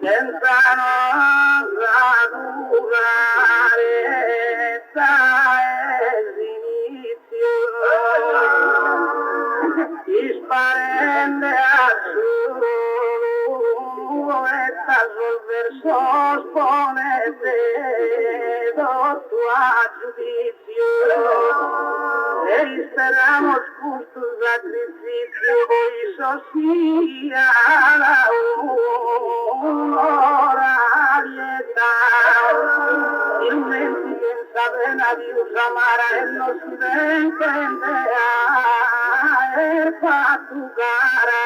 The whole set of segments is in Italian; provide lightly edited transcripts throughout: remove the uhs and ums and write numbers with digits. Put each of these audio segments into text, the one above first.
Senza nostra dura caso il verso sponete do tua giudizio e speramos justus sacrificio voi sia la orarietà il menti che sapena di usamara e non si vende e fa tu cara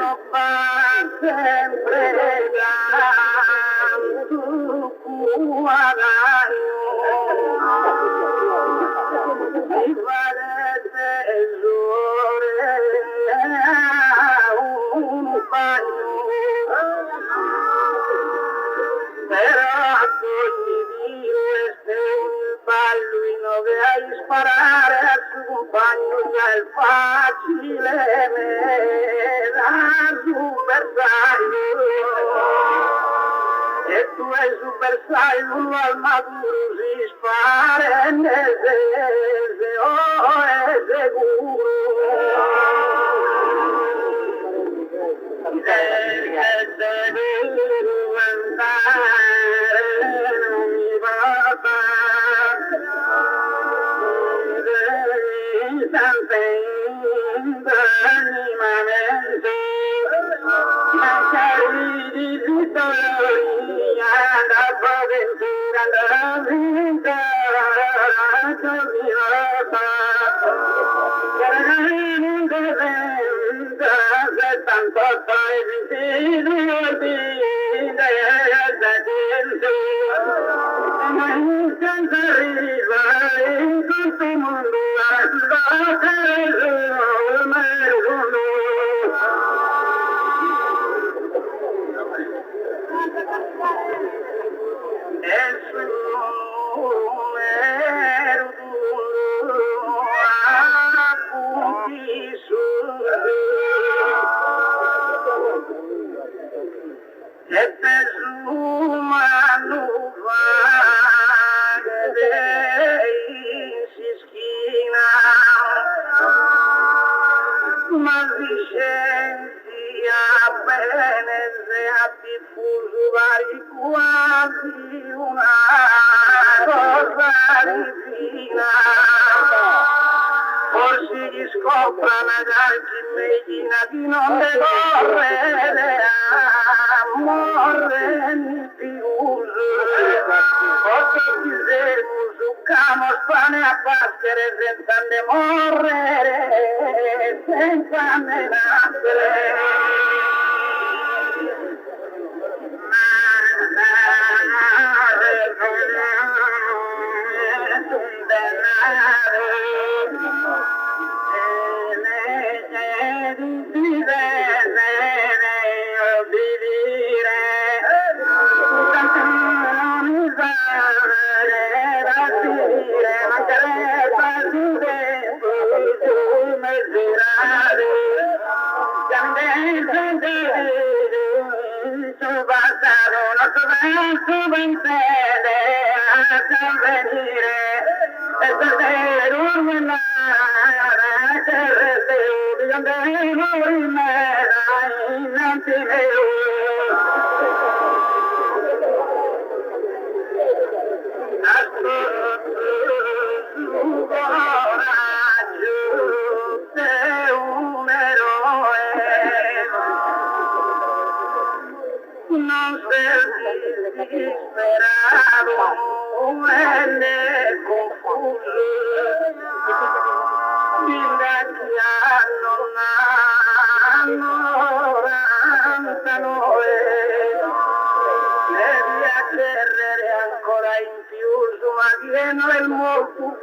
no va sempre tu guadagno mi parete un bagno però un balluino che a sparare a suo compagno già è facile me da supersaio e tu hai supersaio al maduro si spara se oh è sicuro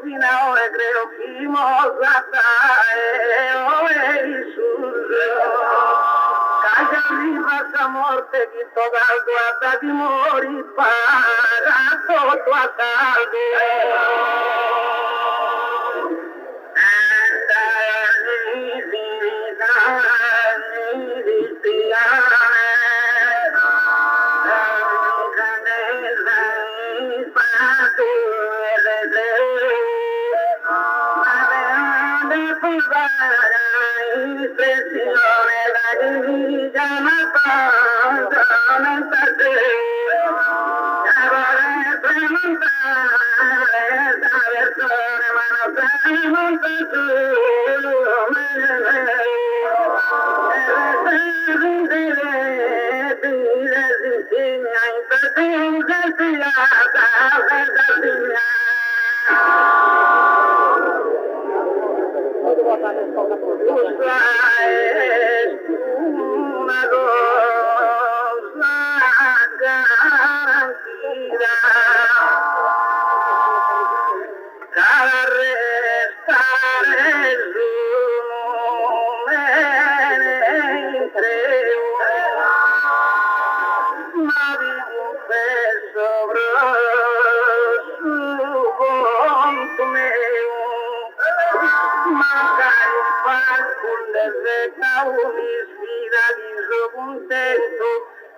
fino a ora creo che mosata e calla viva esa morte que toda guarda di mori para todo a salve.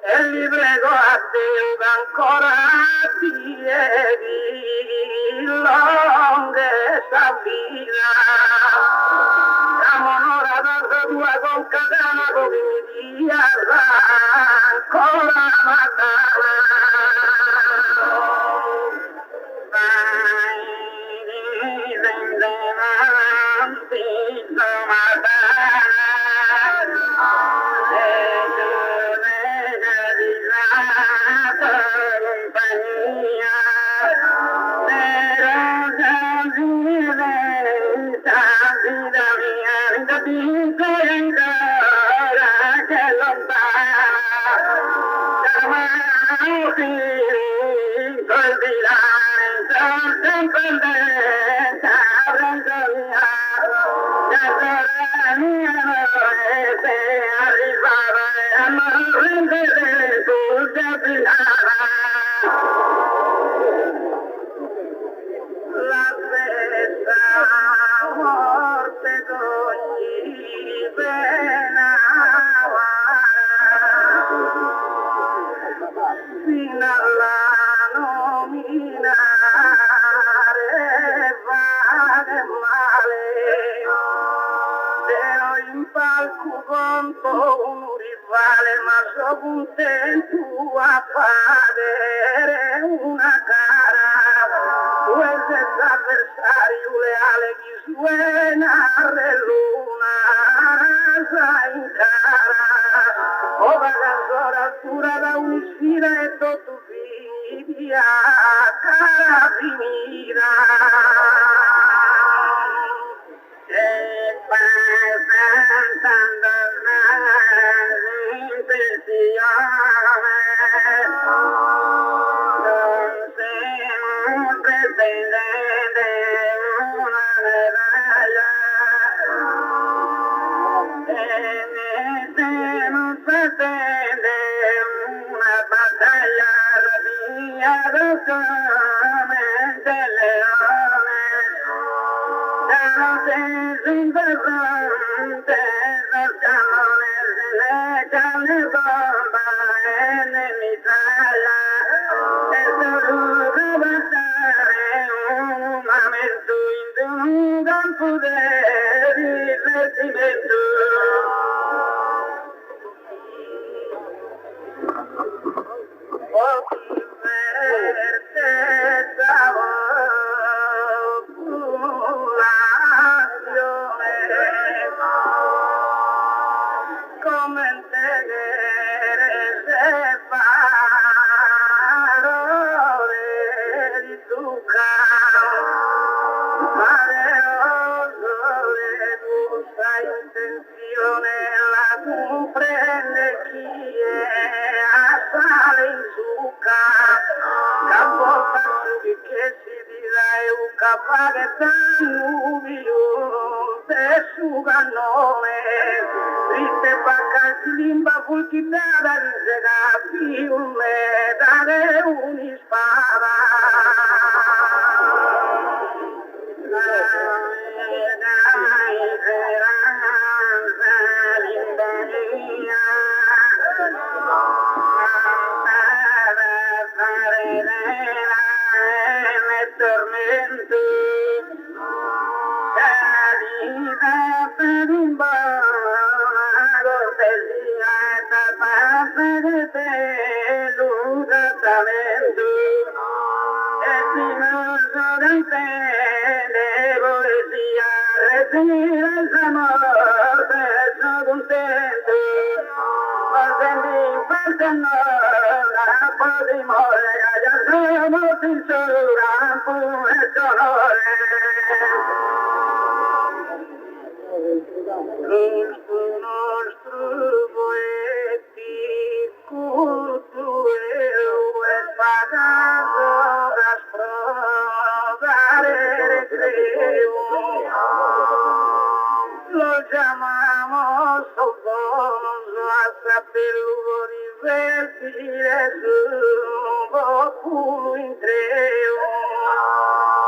El librego attendo ancora piedi longhe sabina siamo onorata tua con cadena come ancora matana contento a fare una cara pues es adversario leale que suena luna in cara o vagasora pura da un'isfida e tutto figlia cara finita e passando intenzione triste vacanze limba fulminata di segafi un medale un'ispada. Lo chiamamos sottoso a saperlo divertire su culo in treo.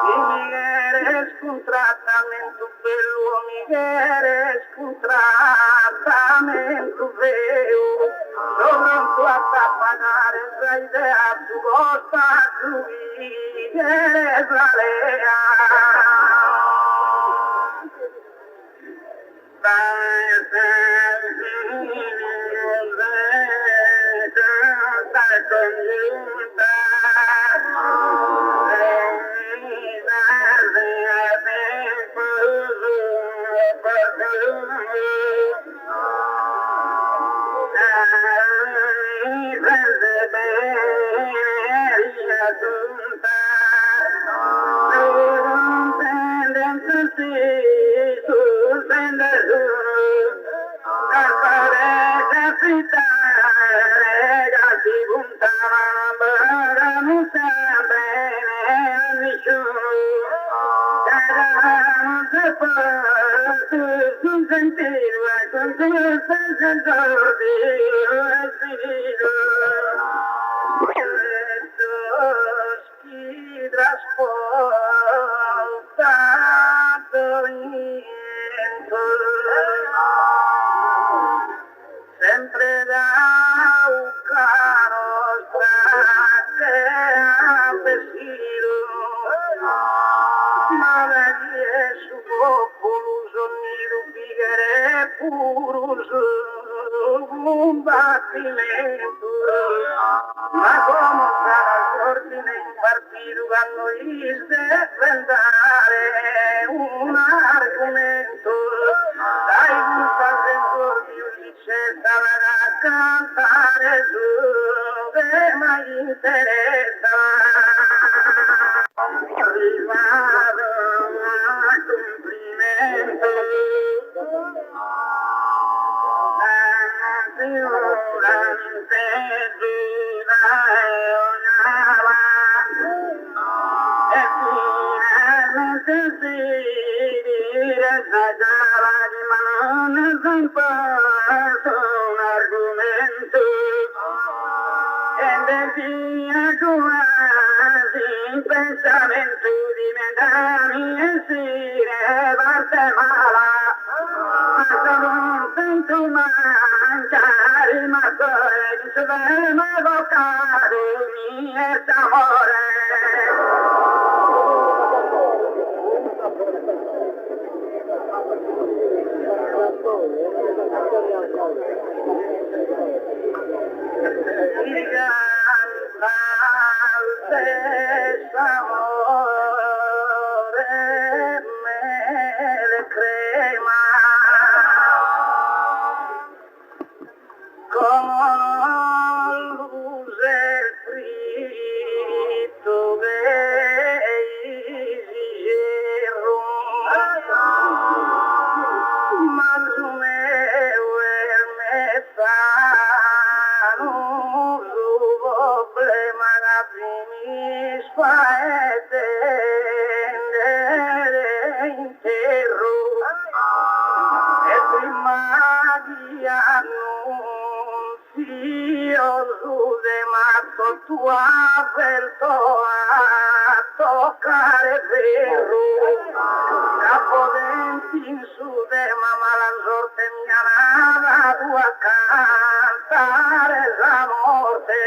Y Miguel es un tratamiento bello, Miguel es un tratamiento feo. Pronto hasta pagar esa idea, tu gosta, tu Miguel es la lea. Sempre da un caro strate a vestito, ma la su popolo sonido bigere puro un battimento, ma come sarà l'ordine in partito quando gli deve dare un argomento, dai gusta del c'è da cantare su che mai interessa arrivare a complimento sicuramente girare e finalmente si esagera di mano sempre un argomento e decía quasi in pensamento diventami e si parte mala ma non sento mancare ma poi se ve me vocare mio amore. Io su de matto tu ha aperto a toccare ferro, capodenti in su de mamma la sorte mia nada tu a cantare la morte.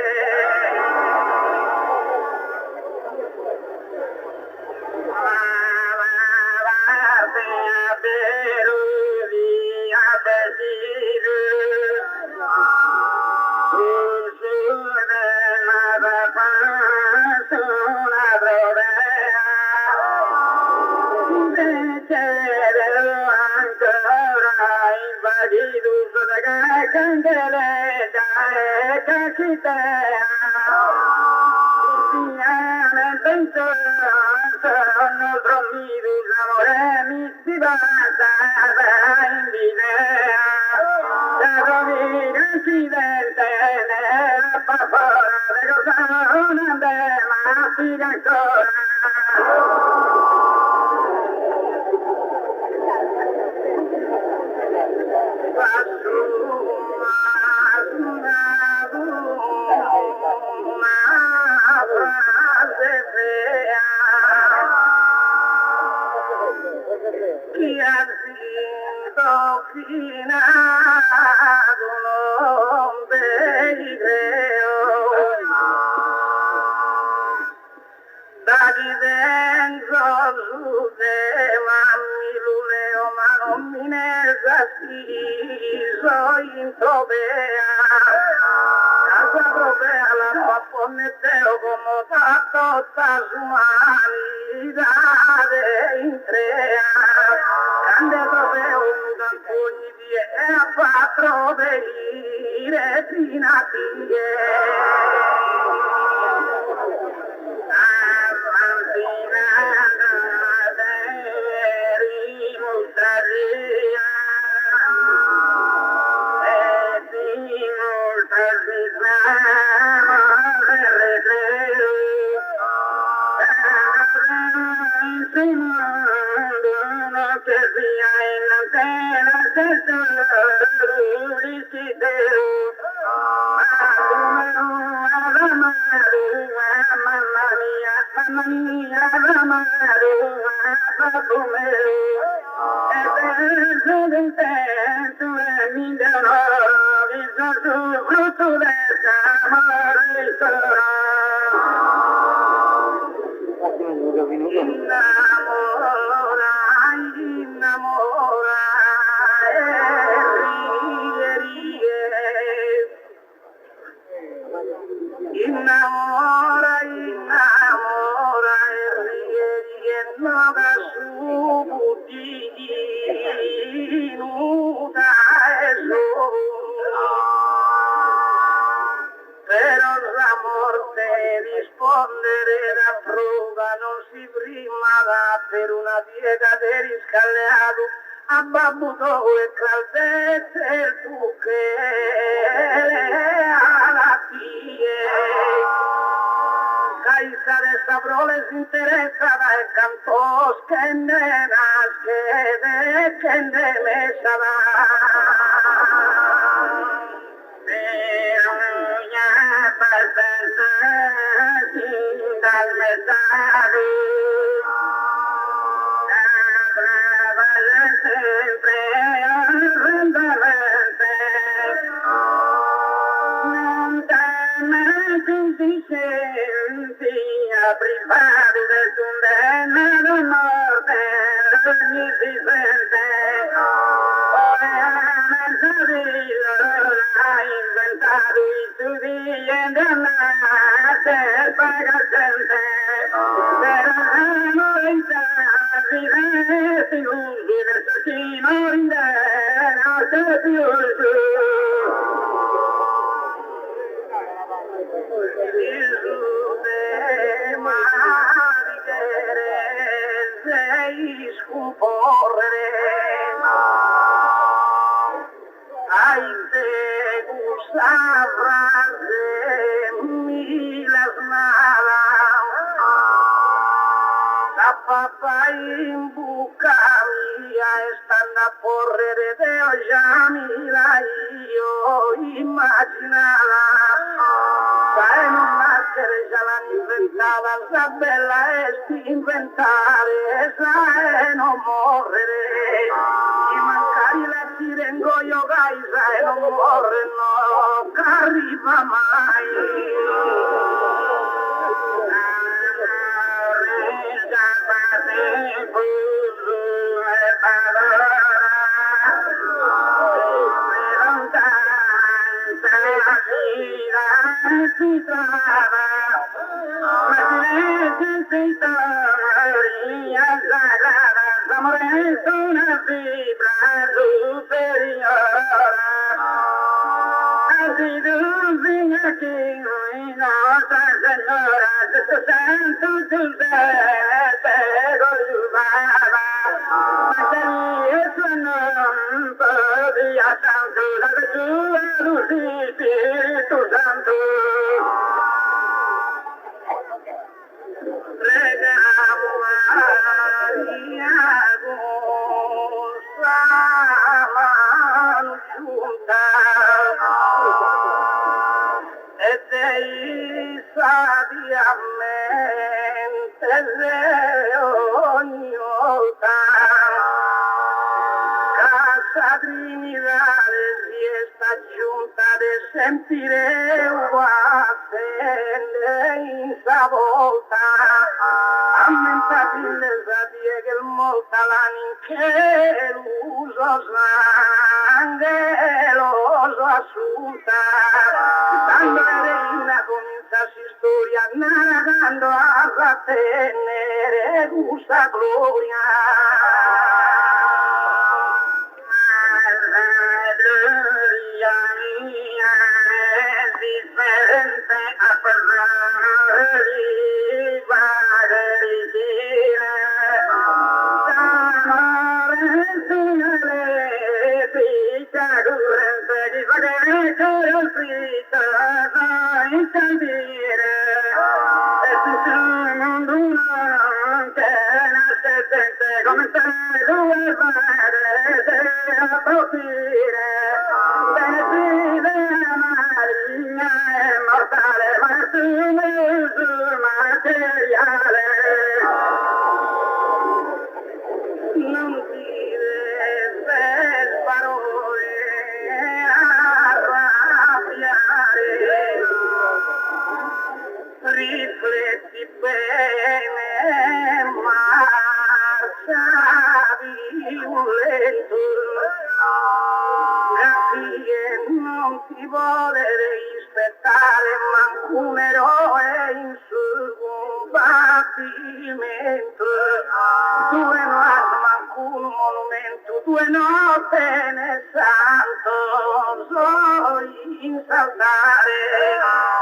immaginata, sai non nascere già l'hanno inventata, sa bella è inventare, sai non morrere, i mancari la tirengo io gai, sai non morre no, che arriva mai. Una fibra superior. Así dulce aquí, Nuestra Señora de tu santo dulce golubaba. María su nombre, Día Santo, la de tu luz y Espíritu Santo. Regamo Maria Gosama Giunta e dei sabiamente ogni volta Casa Trinidade si sta giunta de sentire uguale in volta ammentati le sabie che il molta l'anima che l'uso sangueloso assunta quando la reina comincia si storia narrando a tenere gusta gloria. Non dire belle parole arrabbiare, rifletti bene, marciavi un lento, capi che non ti vuole rispettare manco un eroe in sul combattimento. Due notti manco un monumento, due notte nel santo, so insaltare,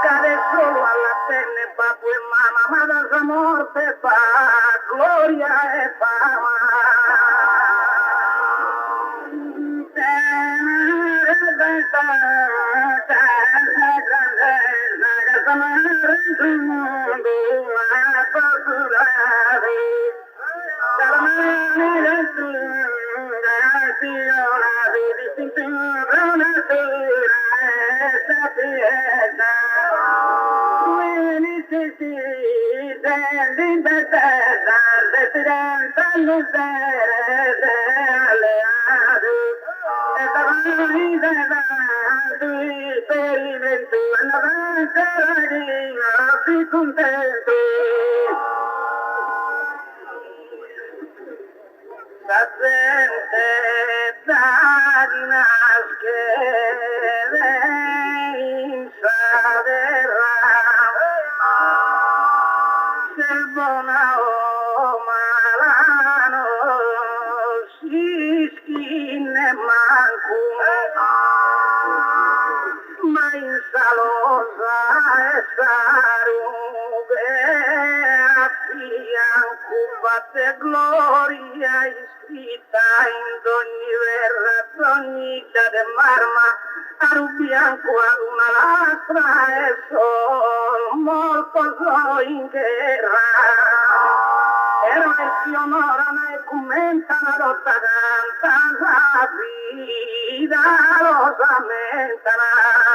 cade solo alla penne babbo e mamma, ma da sua morte fa gloria e fama. La gente da nascere in saderà, se buona o malano si skinne manco, ma in salosa e sarughe a fianco batte gloria iscritta in ogni verra, d'ognita de marma, a rubianco ad una lastra e sol molto so in guerra. Era il onorano e commenta la lotta canta, la vida lo samentana.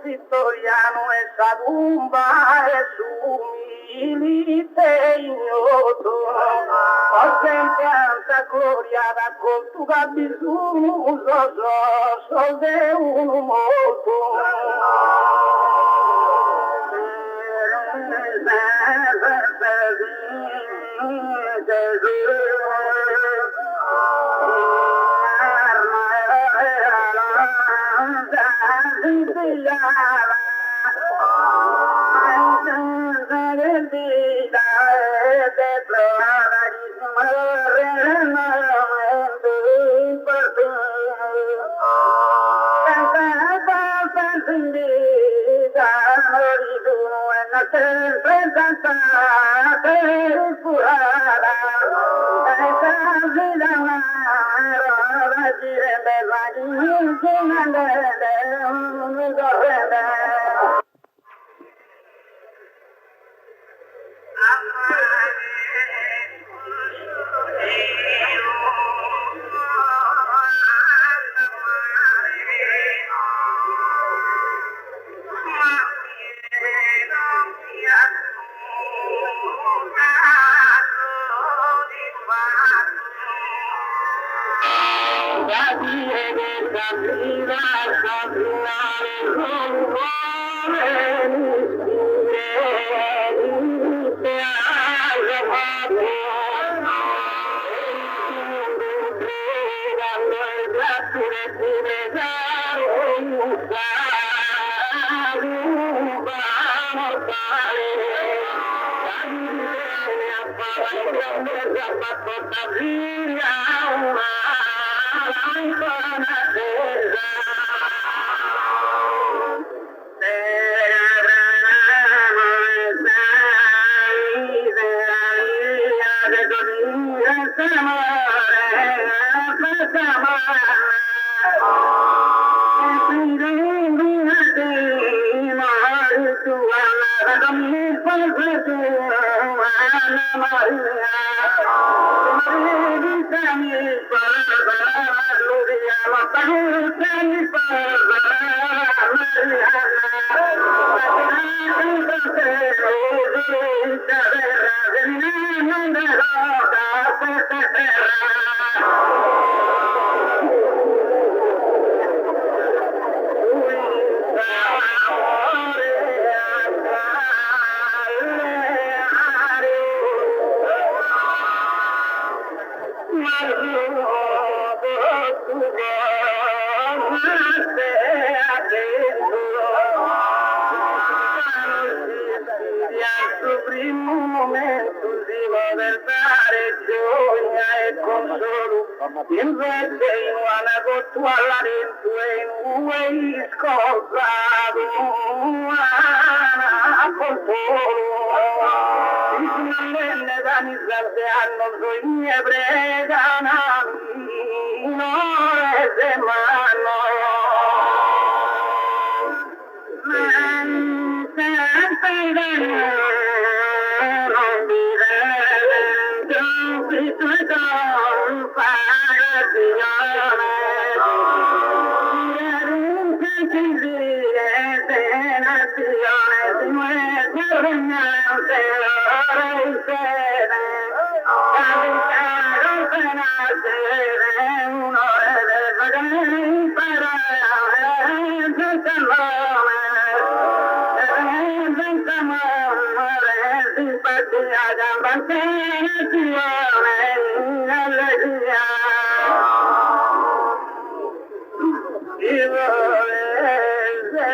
Vittoriano essa tumba è umilite ignoto ho sempre tanta gloria raccolto che bisogno so de uno molto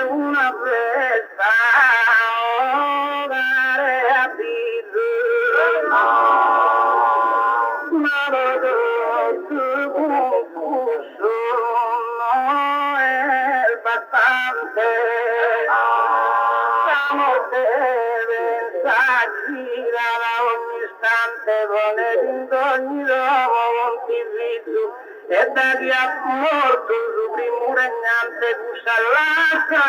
una festa, bastante, estamos da ogni istante con ogni montiviso e da via morto su primo regnante cucciallata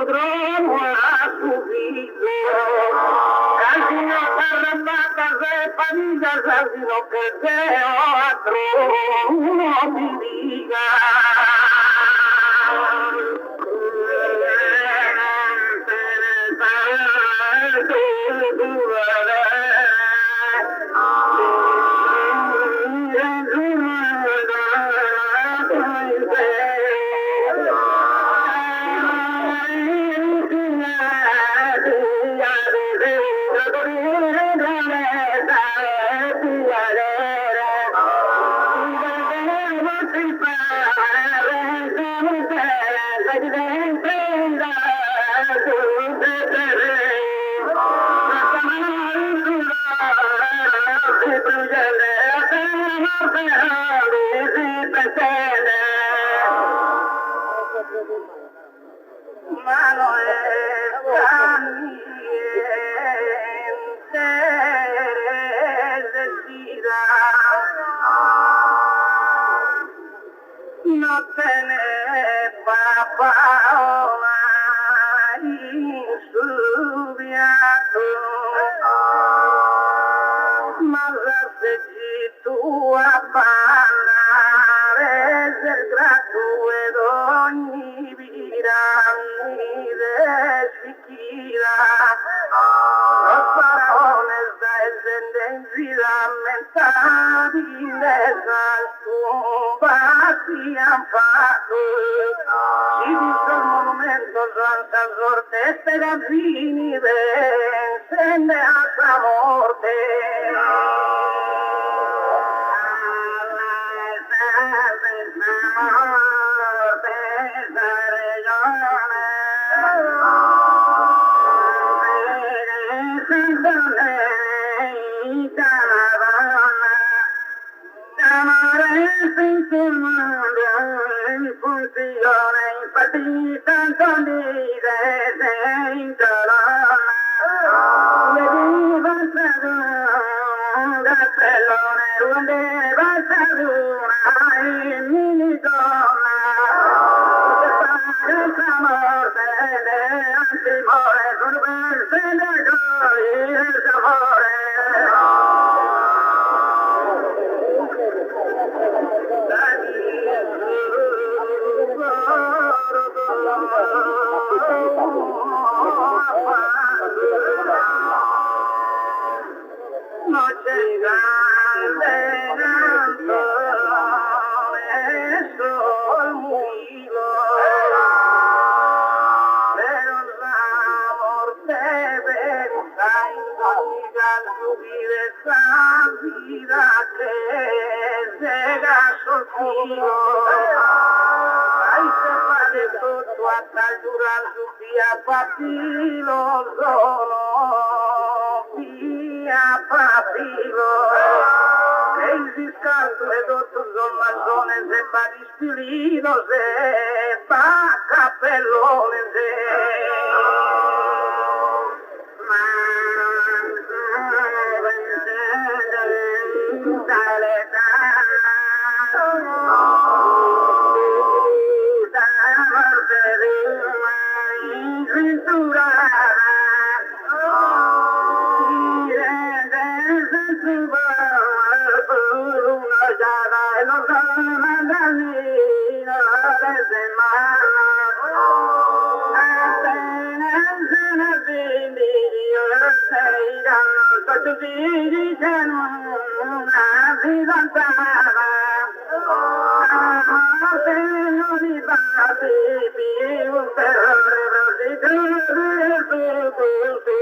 dromo a subito casino arrabata se famiglia casino che te ho a trono mi dica mano no tiene papá insubiato ma la seggi tu a parlare del grato ed ogni piramide sicchira los faraones da sentenzi lamentati nel tumbati han fatto si dice il monumento santa sorte ste gazzini vensende a sua morte Papilo sono via papilo e il scanto e tutto sul mazzone se fa di spirito se fa cappellone se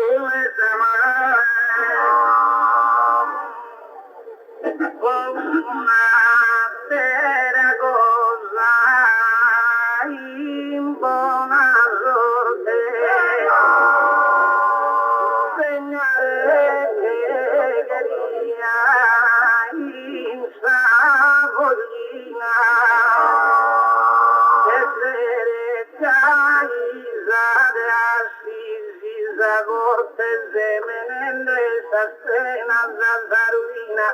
un cortese menendresa scena zazaruina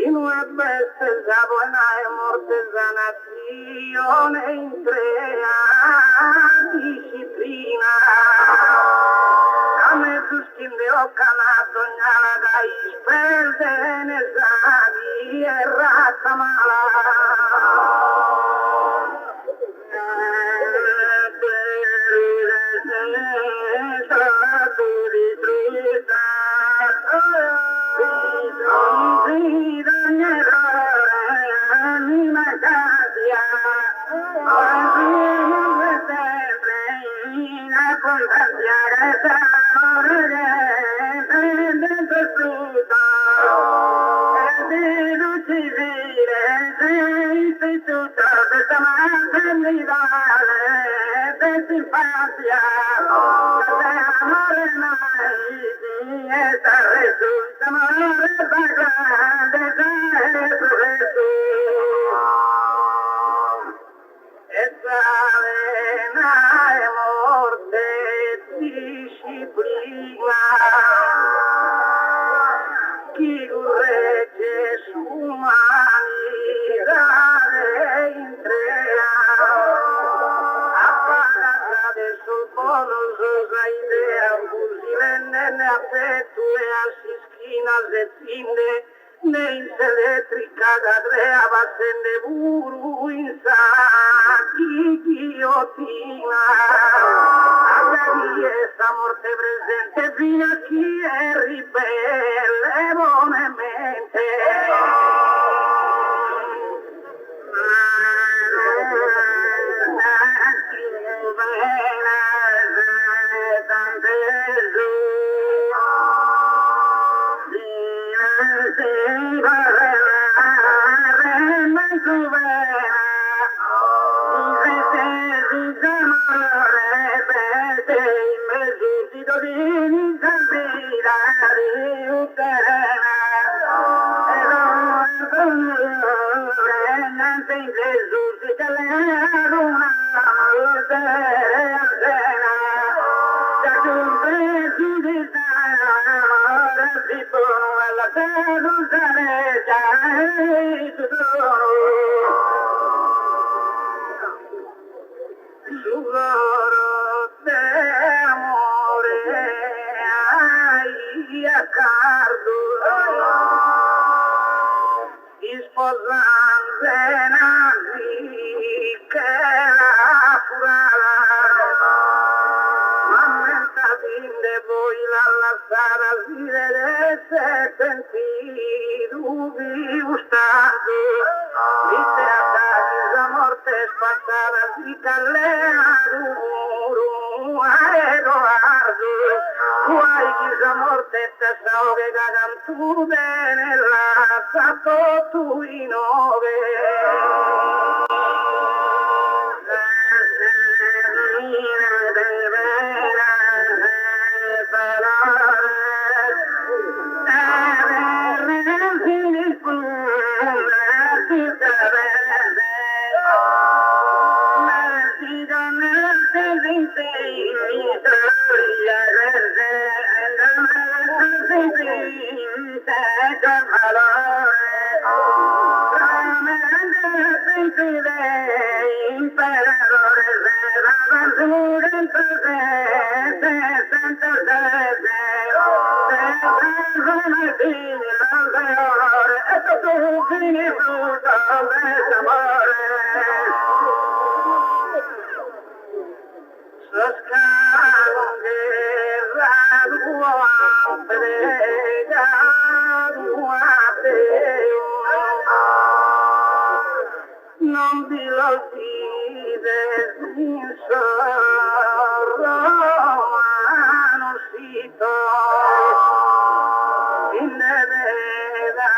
in una bestesa buona e mortesa nazione in trea disciplina a me suskin de ocanato gnala da isperde ne sani e razza mala elettrica da trea bassende buru in sacchi ghiottina a sta morte presente fino a chi è ribelle buonamente non vi lo dice in romano sito in veda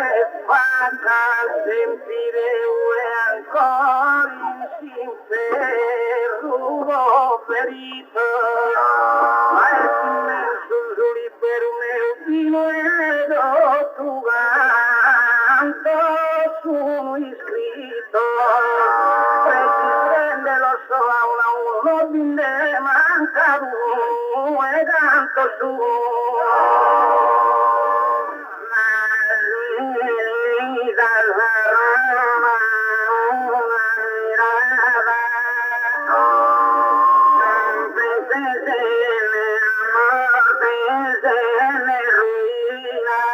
e fatta sentire ancora in ferro ferito ma è immenso su libero mio fino e tu canto sono iscritto prende lo so a uno binde manca due tanto su vida derrama una mirada, príncipe de amor, príncipe de ruinas,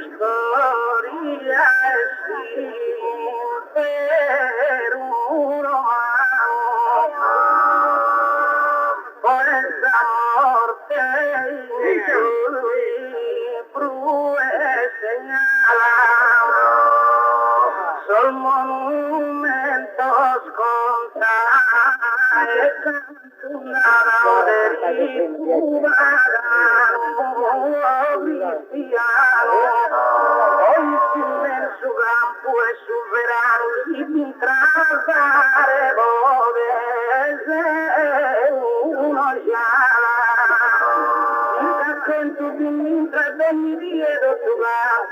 historia es sin ser un romano, por el amor que hizo y prue señala, son monumentos nada de hoy sin su gran pues su verano sin trazare de uno ya con tu mientras de mi vida tu gran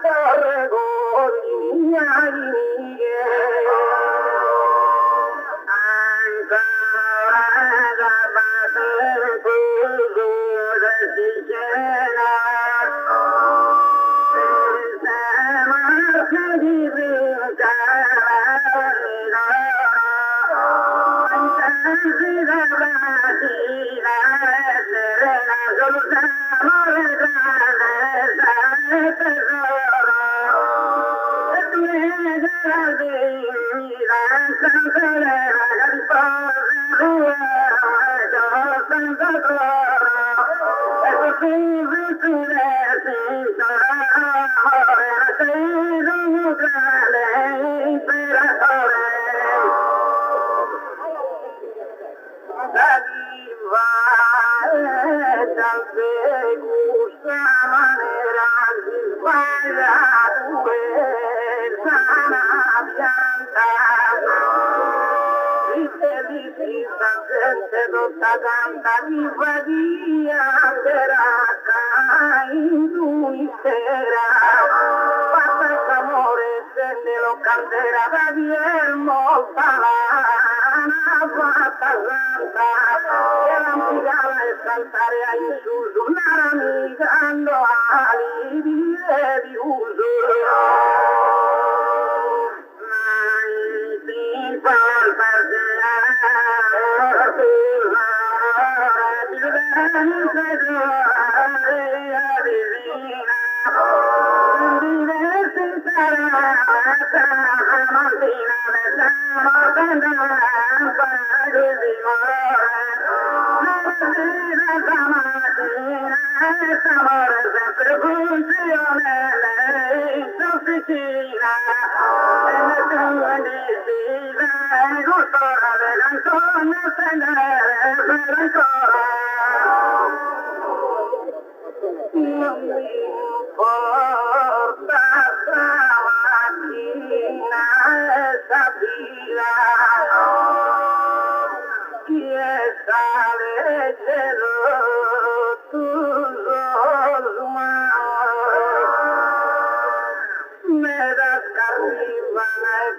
tanta vivadia terraca industera patas amores nelo candera da viermo palana patas santa e l'antigala e saltare a insuso naramigando ali di uso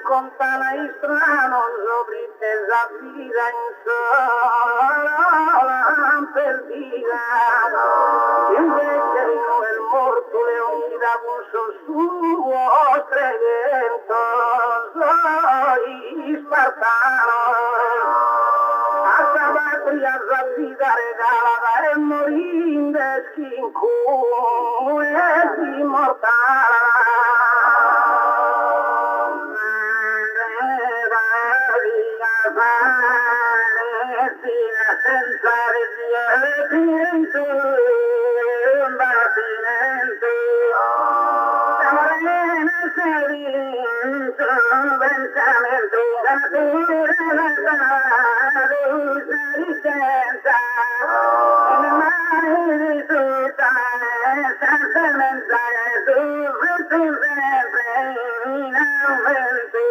Contala strano sobrite vida in sola perdida invece di quel morto le unida puso suo tregento soy spartano a patria rapida regalada e morinde schinku es immortale senza, nel mare di tutta, senza mentre tu sempre in aumento.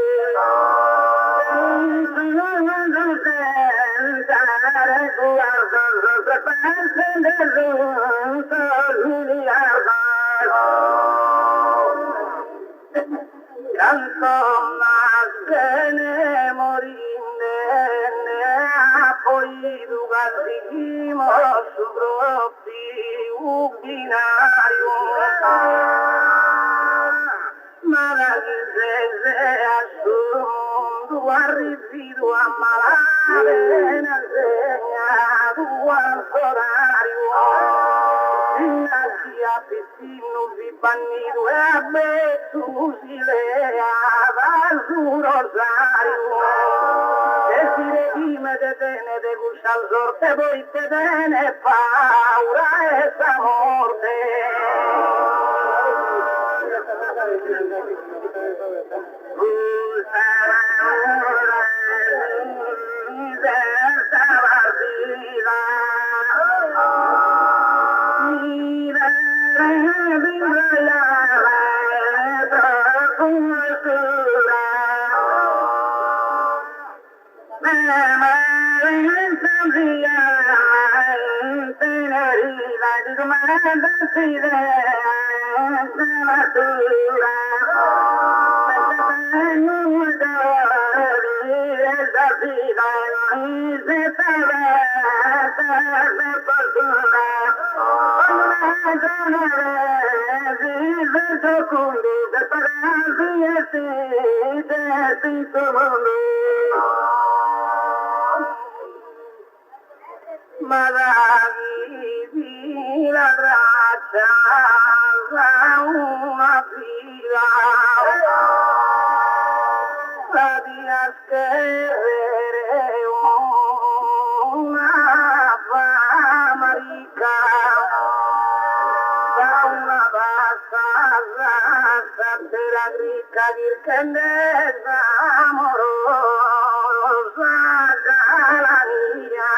Canto más que ne morinde, poi dugatimos su proprio binario. Maragizese a su mundo arrivido a malare nel segnato al orario. Inasia piscino vi bannido e a me tu si leava su rosario. E si redime de tene de guscia al sorte, poi te tene paura esa morte. Magari la braccia una fila, la via scherrere una fama ricca, da una bassa razza della ricca virghendezza amorosa galania.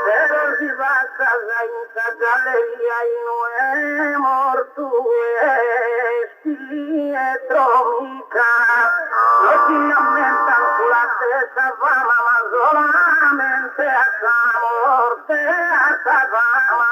Pero si vas a esa galleria y no es morto, es Pietro Mica. No si aumentan la esa fama, ma solamente a esa morte, a esa fama.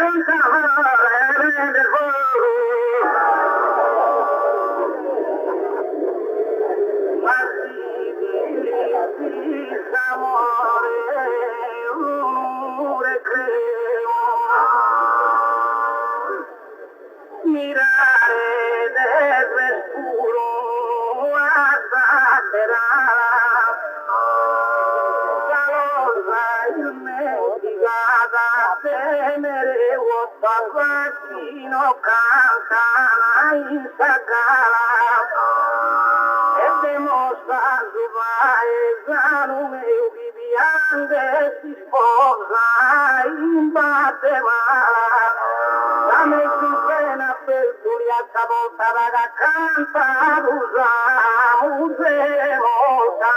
Don't in sagala e dimostra su paesano meu viviande si sposa in Guatemala la mezzuzzena per Giulietta volta da canta usamos molta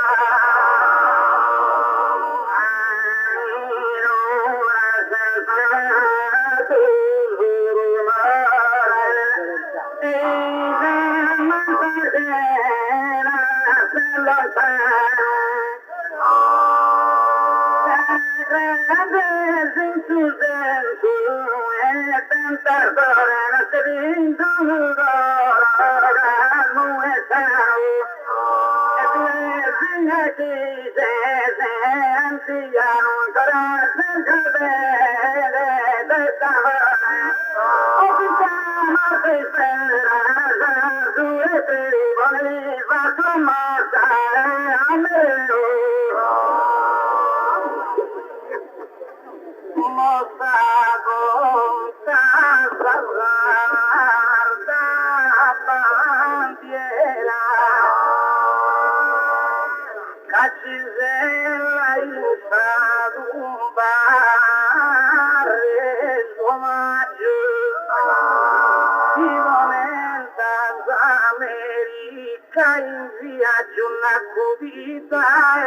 in viaggio una cubita e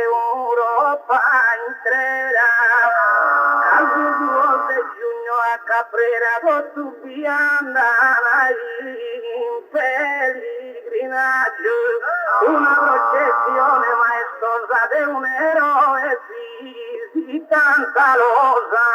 Europa entrerà al 2 de giugno a Caprera tu andare in pellegrinaggio una processione maestosa di un eroe visitantalosa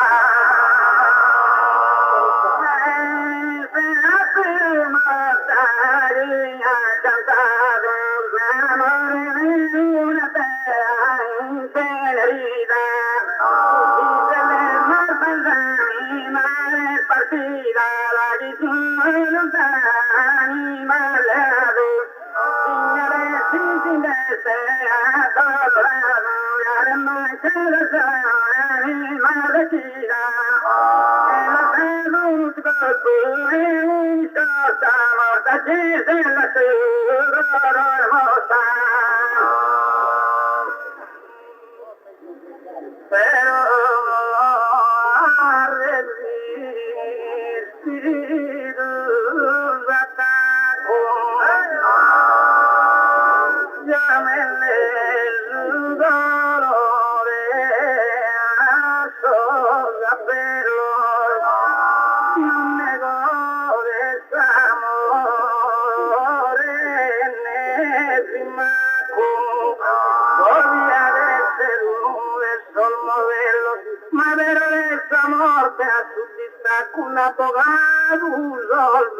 un abogado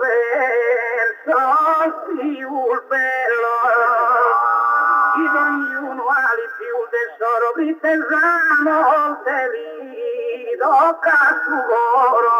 verso il bello e ognuno ha di più tesoro ritesamo te li tocca su loro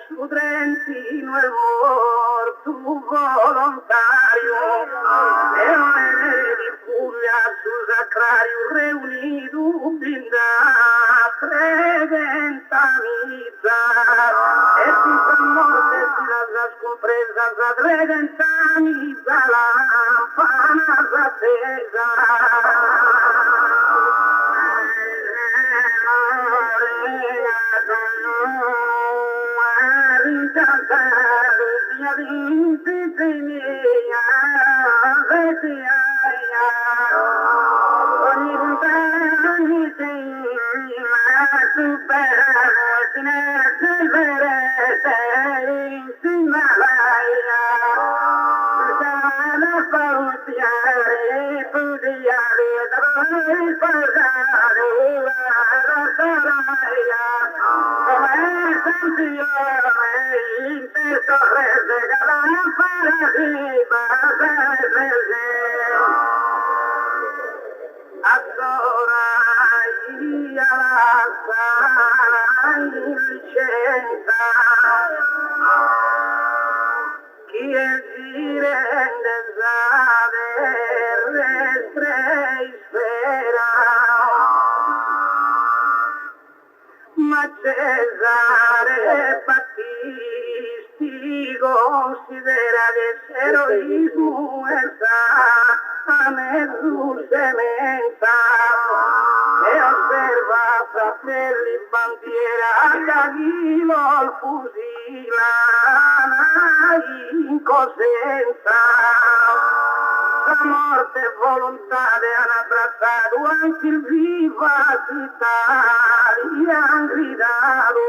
su Trentino è morto volontario e di Puglia sul Sacrario reunito binda preventamita e si fa morte si la scompresa sa preventamita la lampana s'attesa Chi è girende zade spera, ma Cesare Battisti considera che l'eroismo sta a mezzo sementa e osserva fratelli bandiera da chi vol fusila in cosenza. La morte e volontà hanno abbracciato anche il viva Italia, han gridato.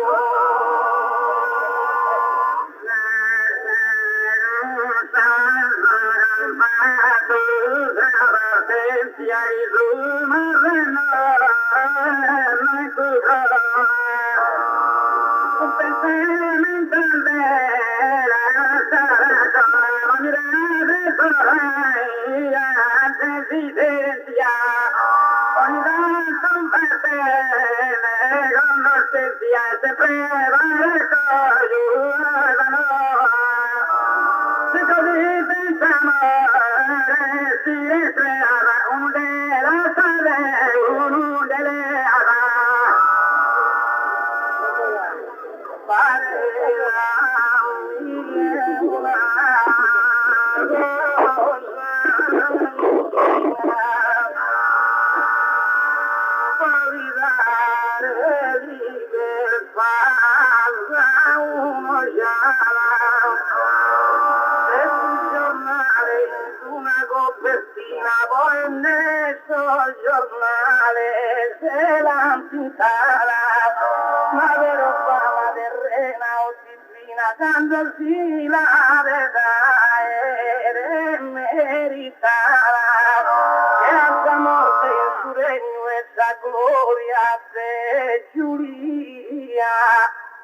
Candosi la vedere meritava e a sua morte il suo regno e sa gloria de Giulia,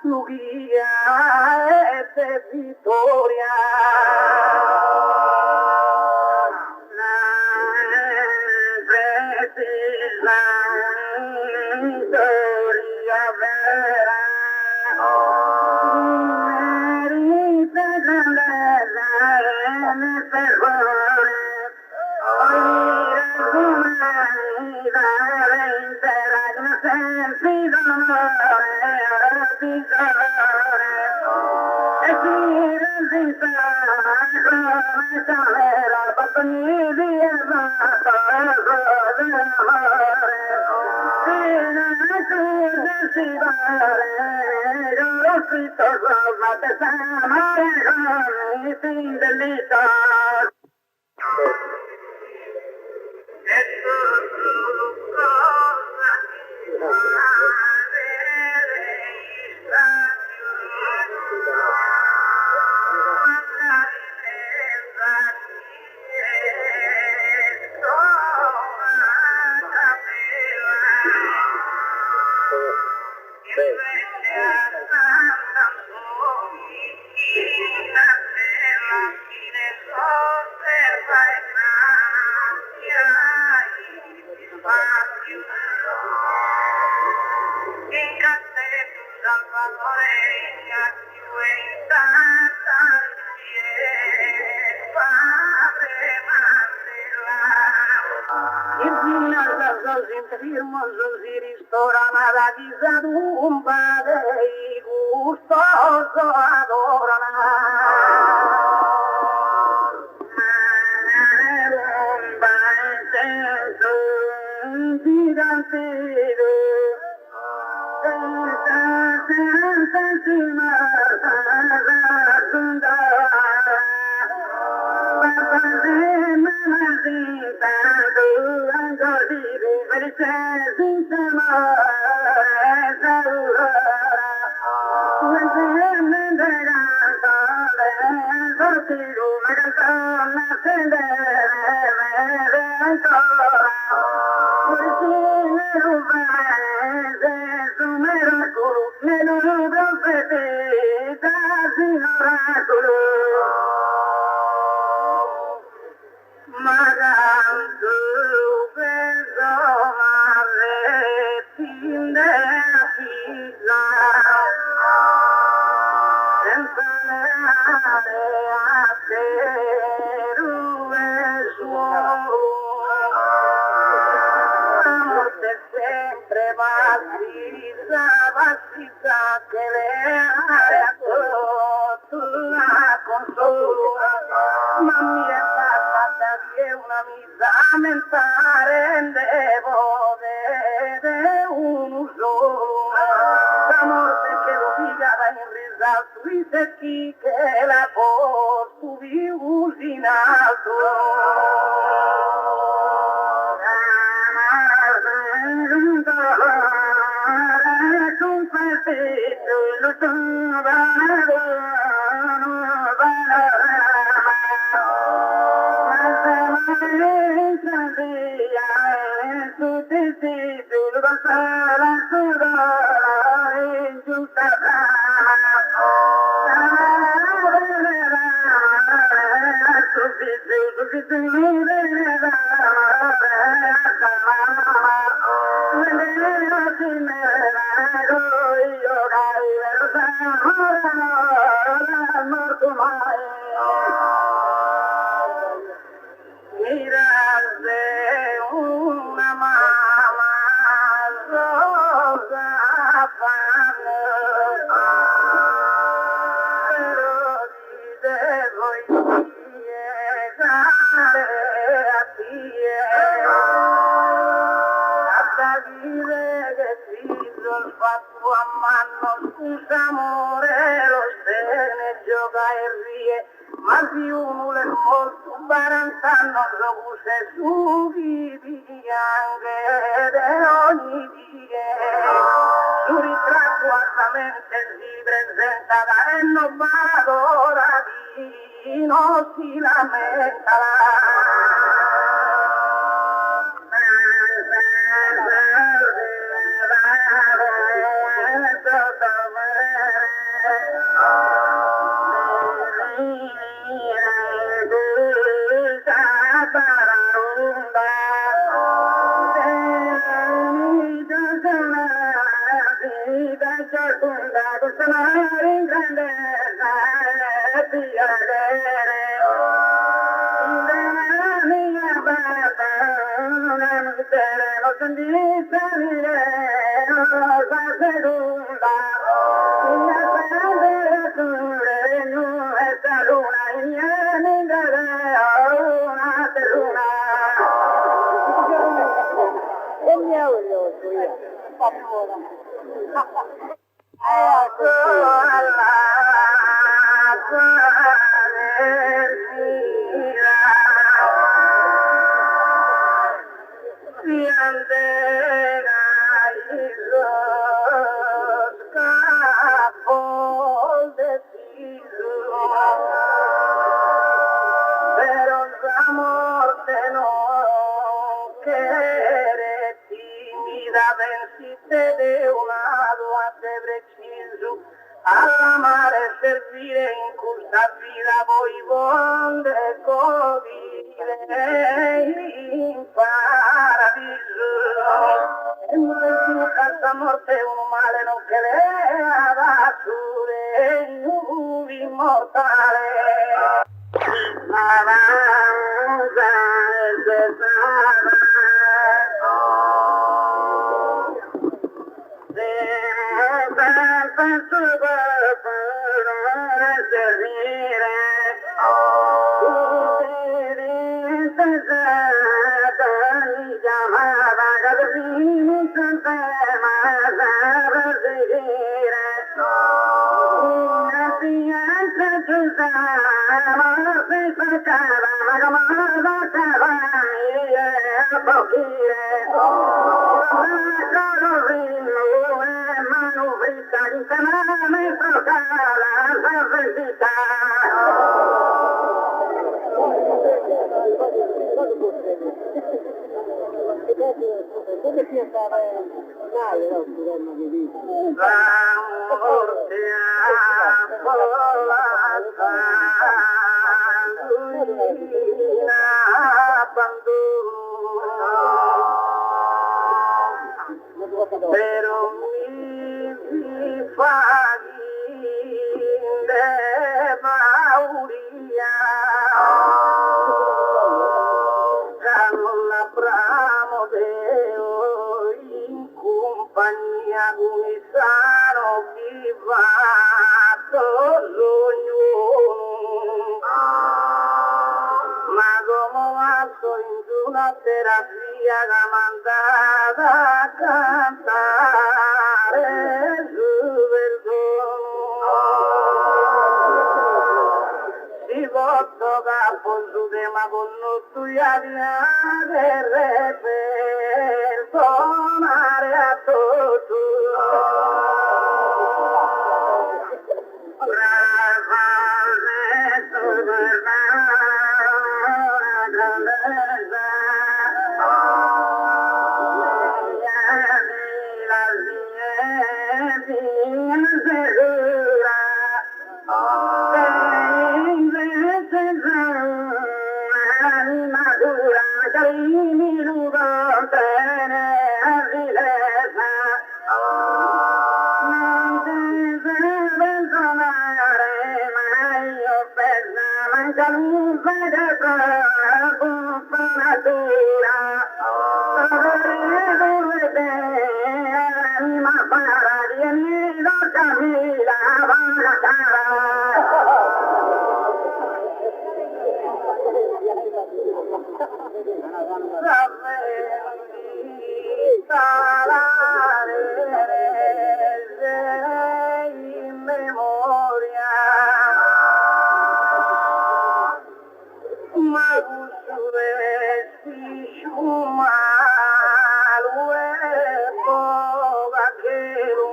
Lugia e de Vittoria. Storia vera. divisa, senza leare a te due suolo. La morte sempre vastità che le ha tu la consolo, ma mi è fatta di una misa mentare, devo vedere uno solo, la morte che lo vigava in risalto, i secchi che la postuvi usinato. Una mamma rosa pero devo spiegare a te hasta dire che ti sono fatto a mano scusa amore lo bene gioca e rie ma si uno le molto barantano lo se su vivi anche de ogni dia su ritratto altamente si presenta da e non valora di non si lamenta all'amare servire in questa vita voi vonde covire in paradiso e noi più casa morte un male non che le avasure in immortale l'avanza e cesara come si stava male, no? Che dice. La morte volata, Luina abbandono, però mi mia Gunisano vivato sogno ma come vasto in una terapia che mandata a cantare su perdono si porto capo su tema con noi per perdonare a tutti in memoria ma usuresti shumalu e povachero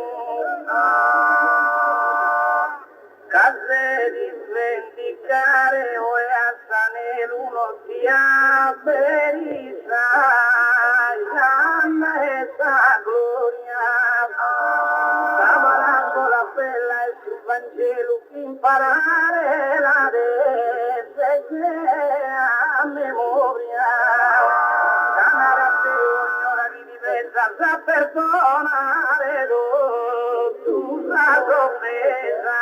case di vendicare o e assanere uno sia perisa esa gloria lavorando la bella e sul Vangelo imparare la legge a memoria canare a te ognora di diversa sa perdonare tu sa offesa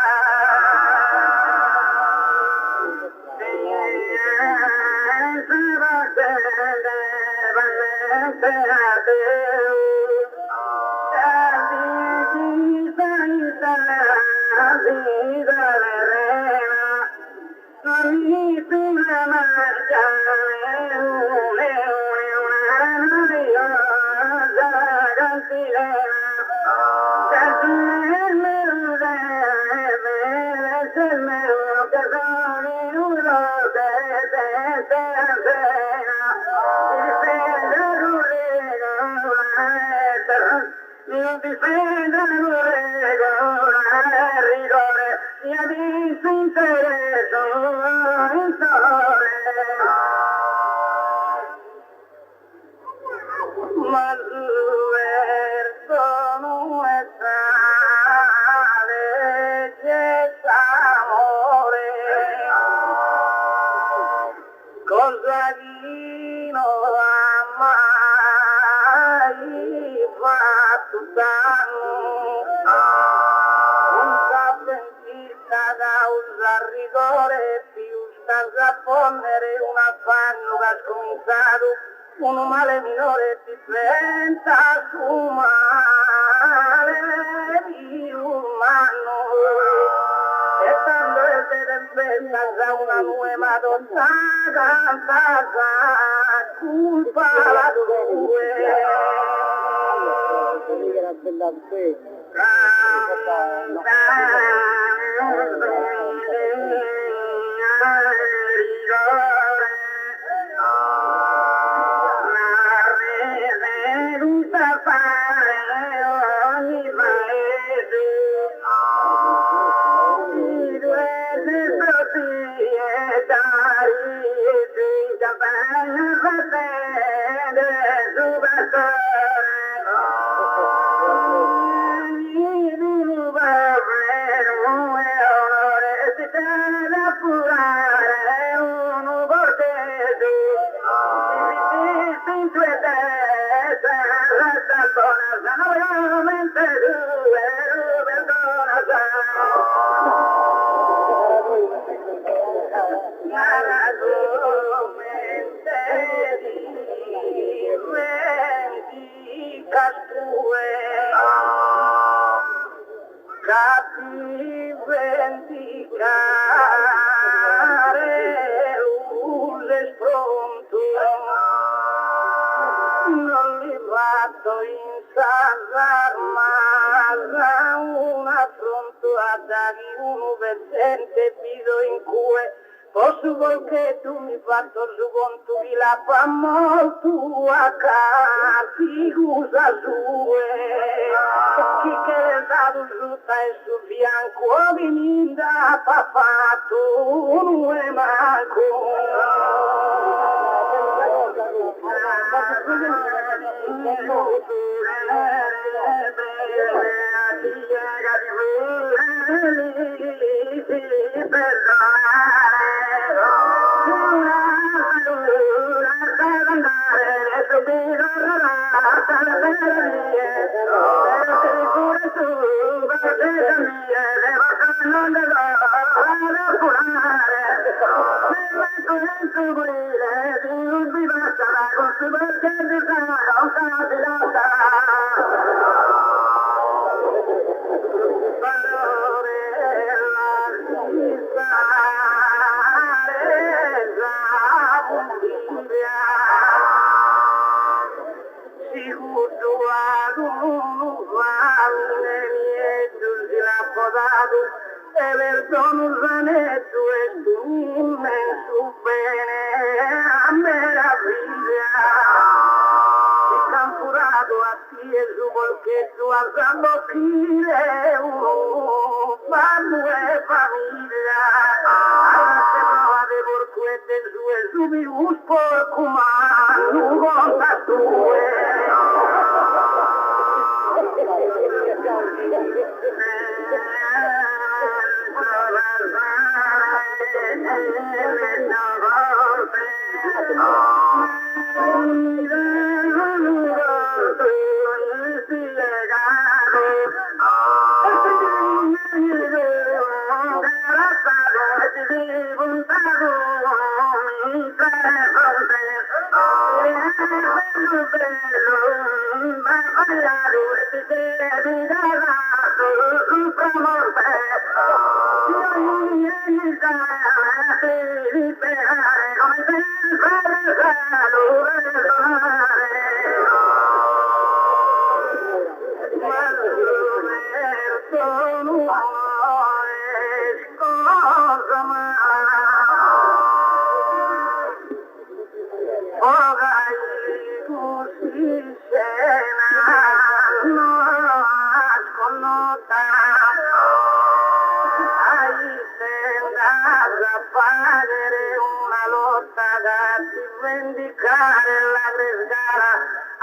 Ma verso nuestra belleza amore cosa chi non ha mai fatto danno un saventista causa rigore più sta a ponnere un affanno che ha scominciato un male minore diventa su male di umano e quando è tempesta da una nuova donna cantata culpa la due Castue di vendicare l'use pronto, non li vado in sasar, ma un affronto a dare uno versente pido in cui posso vuol che tu mi fatto su conto di la fa molto a casi usa sue chi che è dato giutta e su fianco vininda fa fatto un e manco e perdono zanetto e tu immenso bene a meraviglia il campurato a tieso perché tu a zamboccire fanno e famiglia alla se provate porcuette sue subi un sporco ma non conta sue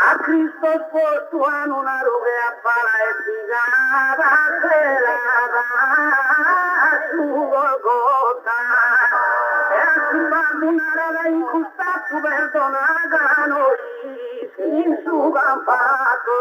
a Cristo spostuano una ruga a pala e figata pelata su Golgota e a su una rada incustato perdonata noi in su campato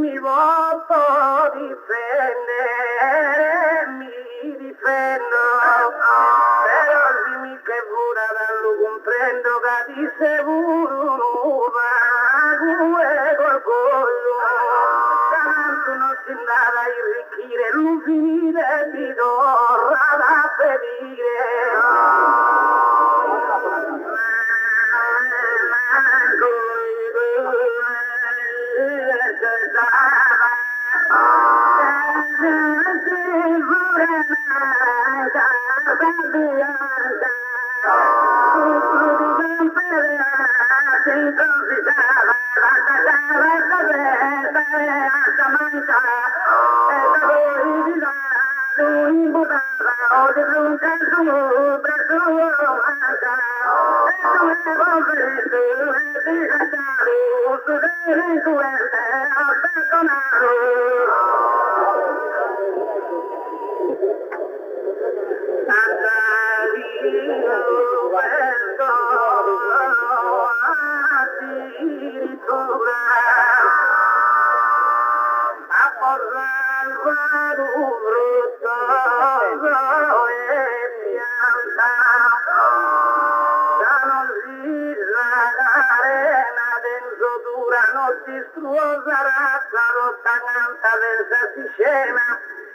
mi voto difendere, mi difendo, però dimmi che pure lo comprendo che di sicuro non va, col collo, tanto non si andava a irrichire, l'usilire ti torna da pedire. Distruosa razza rotta canta versa si scena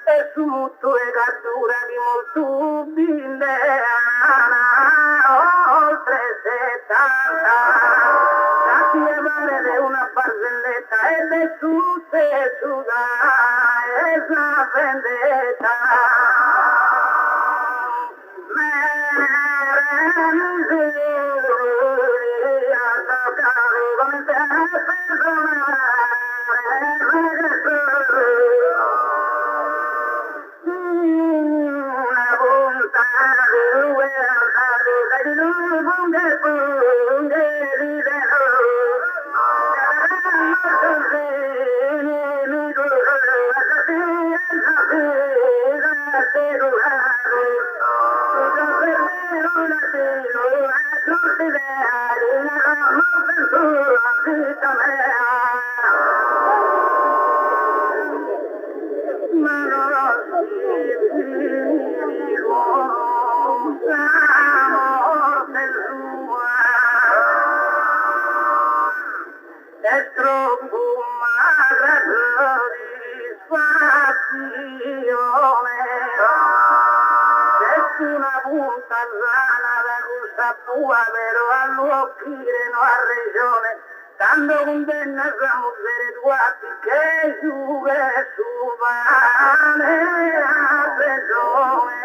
e su mutto e cattura di molto bindeana oltre 70 la chiamare di una barzelletta e le tutte suda e la vendetta una punta rana da questa tua però all'occhire no a regione tanto condenna sa muzzere tuatti che giuve su pane a regione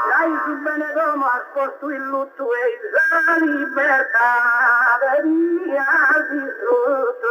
dai su bene come ha sposto il lutto e la libertà via distrutto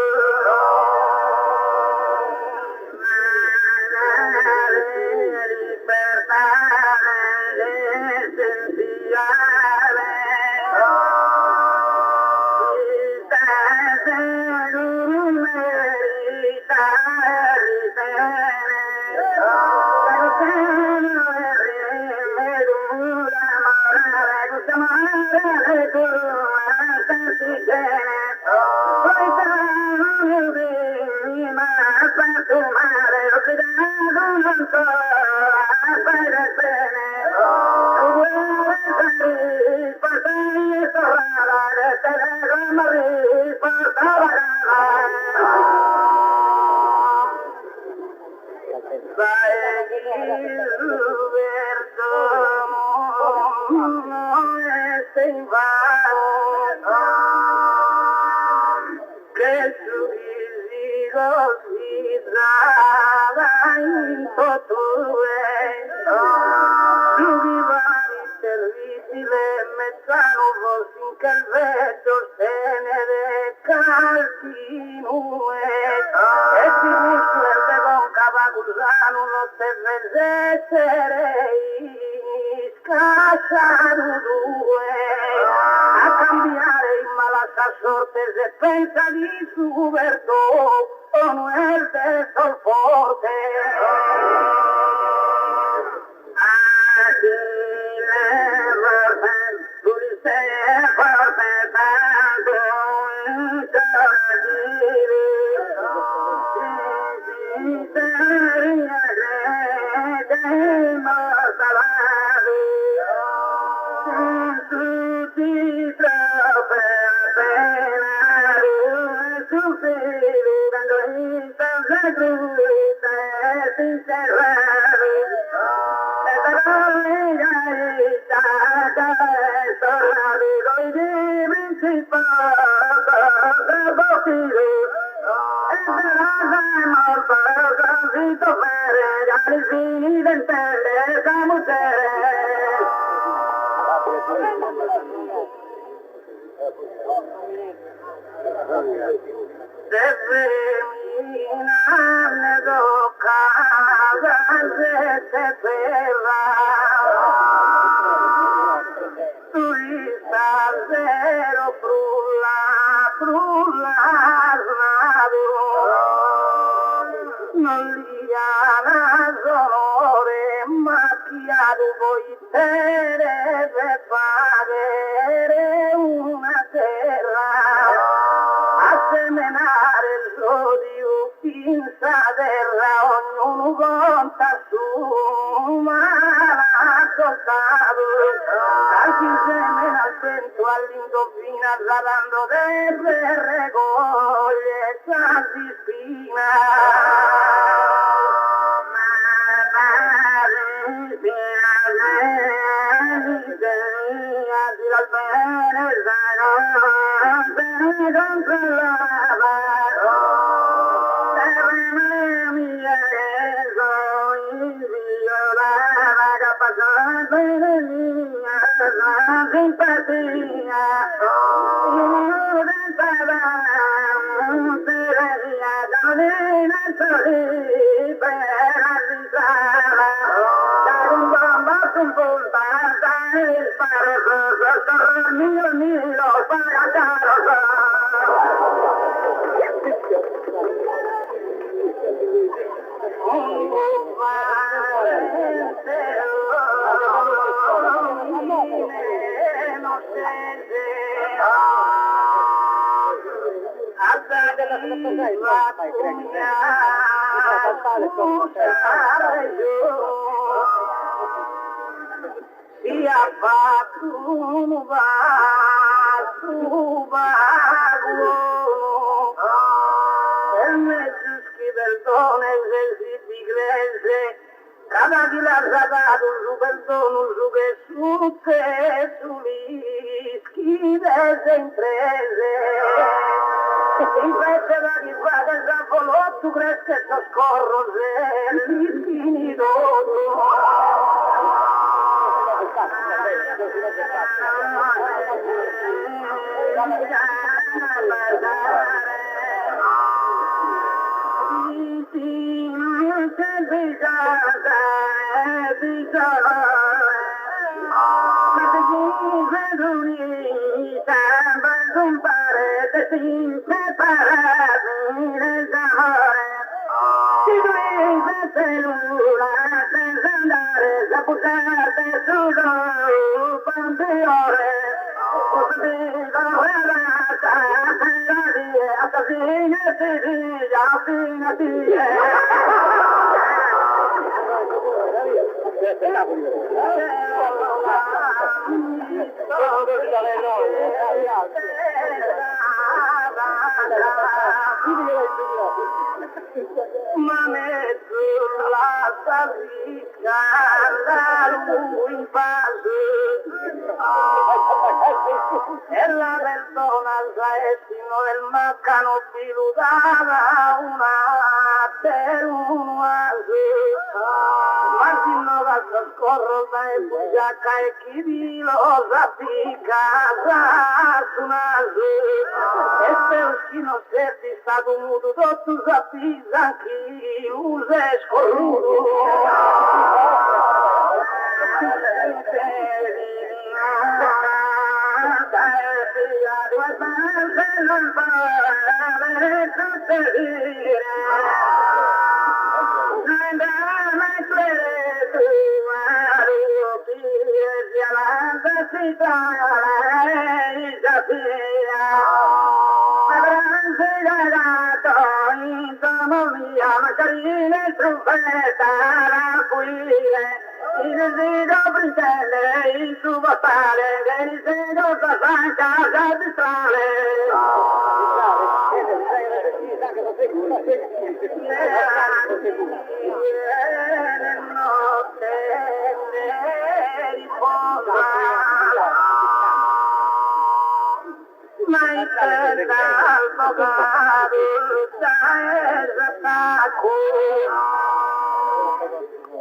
a cambiare in malata sorte se pensa di subverto o no es de sol forte Thank you.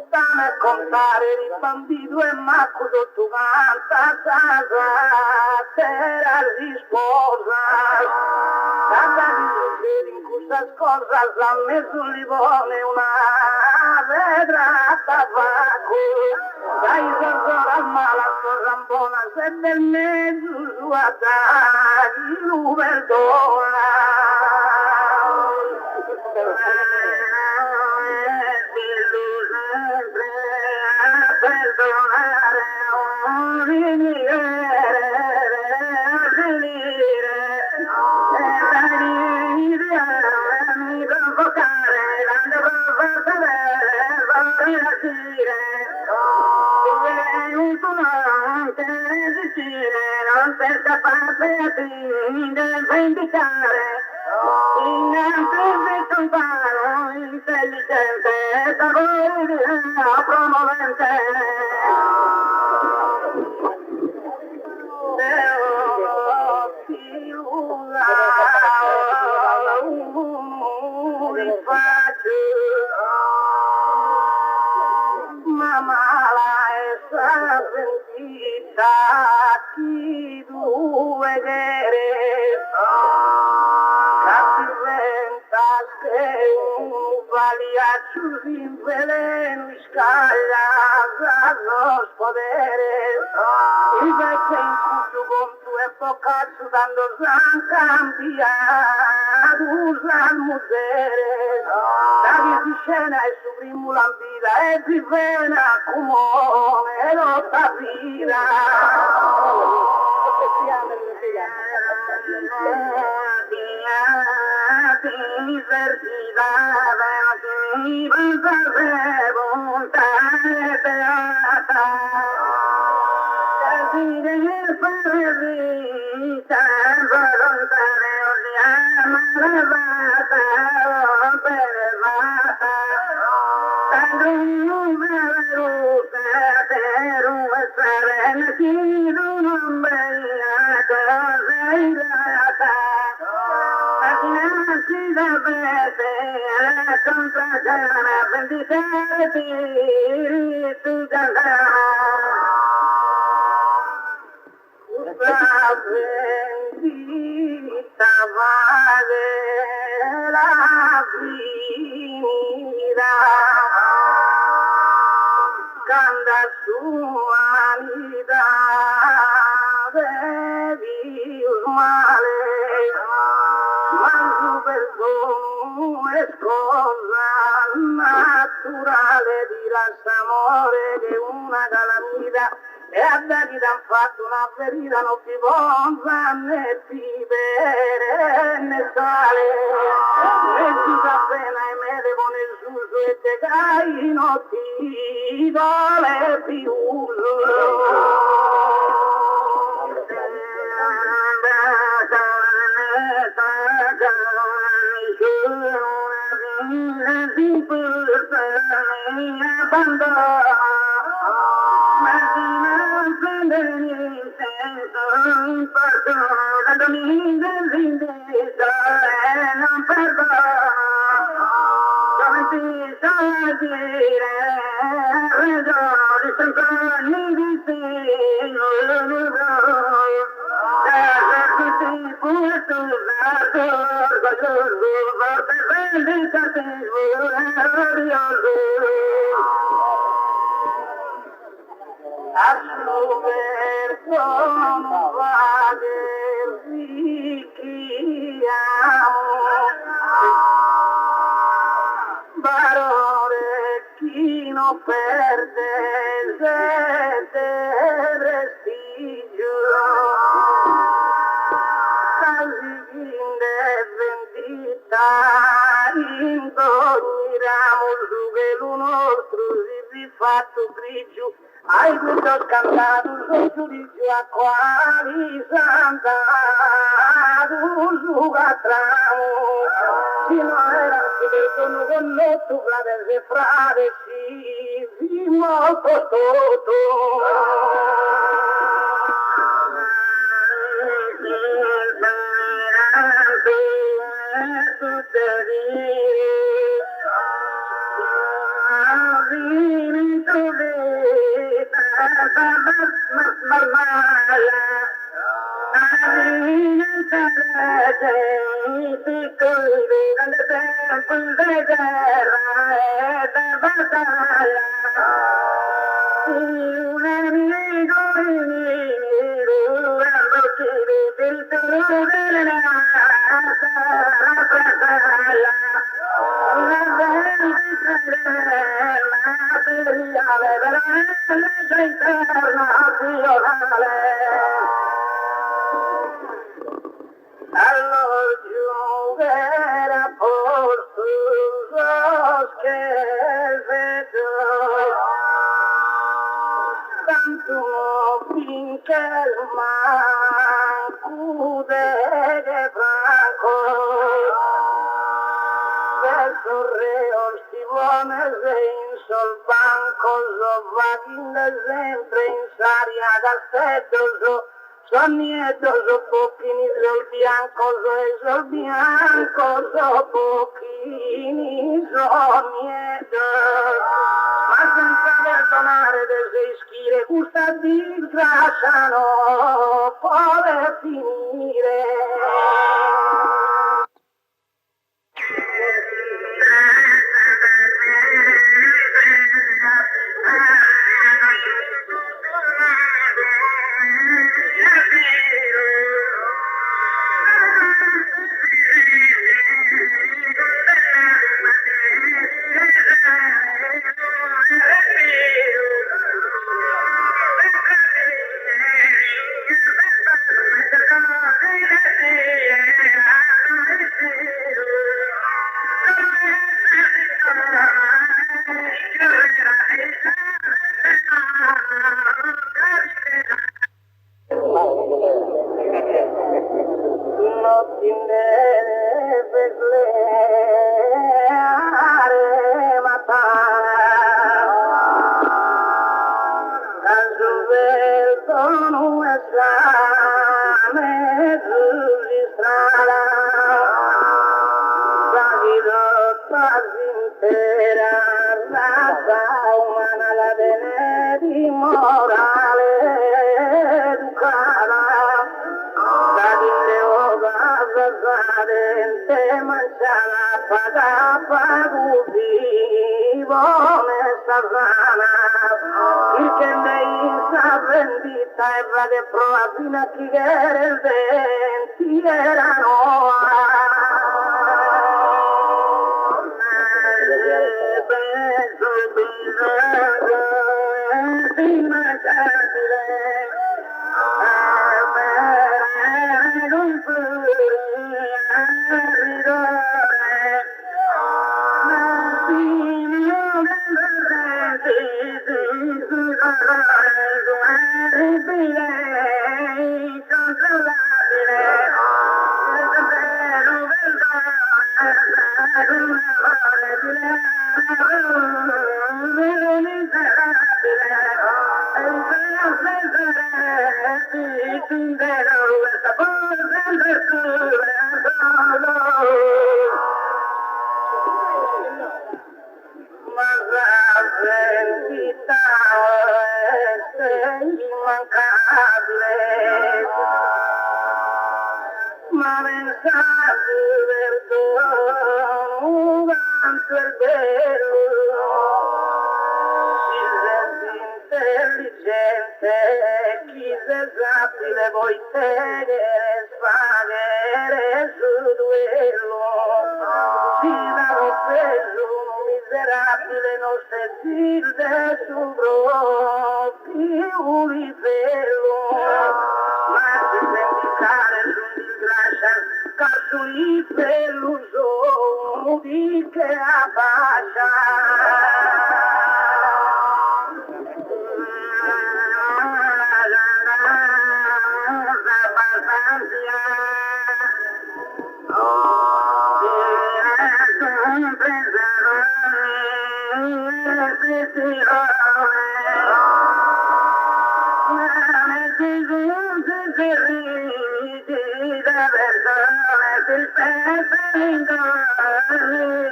Stanno a contare i bambini e Marco tutto canta casa per risposa. Tanta di succede in questa scorsa s'ha messo un limone una vedra a tabacco. Dai sorgora mala sorrambona se nel mezzo su a dare il perdona. Non sei capace a vendicare, innanzi un palo intelligente, da promovente. Mamma la sentita chi tu vedere cattiventa sei un valiaccio in veleno scaglia lo spodere invece in cuccio con tue boccaccio dando san cambiato usa il musere Davi di scena e su primo lampida e di vena comune lo sapira università mi pensasevo montare beata dire fare vita volontare odiama levata levata tanto non veruta per un essere nato non beata Así da vete a la contragana, bendicare tu cantana. La bendita vale la vida, canta su anida de Dios male. Ma su perdono è cosa naturale di lasciamore che una calamita e a dati t'han fatto una ferita non ti ponza né pibere né sale e ci fa pena e me le pone il suso e te cai non ti dole più perde sete prestigio casi indefendita indogniamo su che lo nostro si fatto grigio hai tutto scandato sul giudizio a quali santa su catramo si non era sono con l'otto frate e frate si molto sotto Un amico allora giungere por sus que vedo tanto finché il mancude de franco verso reo si vuole in sol banco so vaginde sempre in saria gassetto son nieto so pochini sol bianco so pochini son nieto ma senza perdonare de sei schire gusta di lasciano può finire.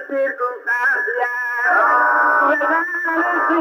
circunstancias,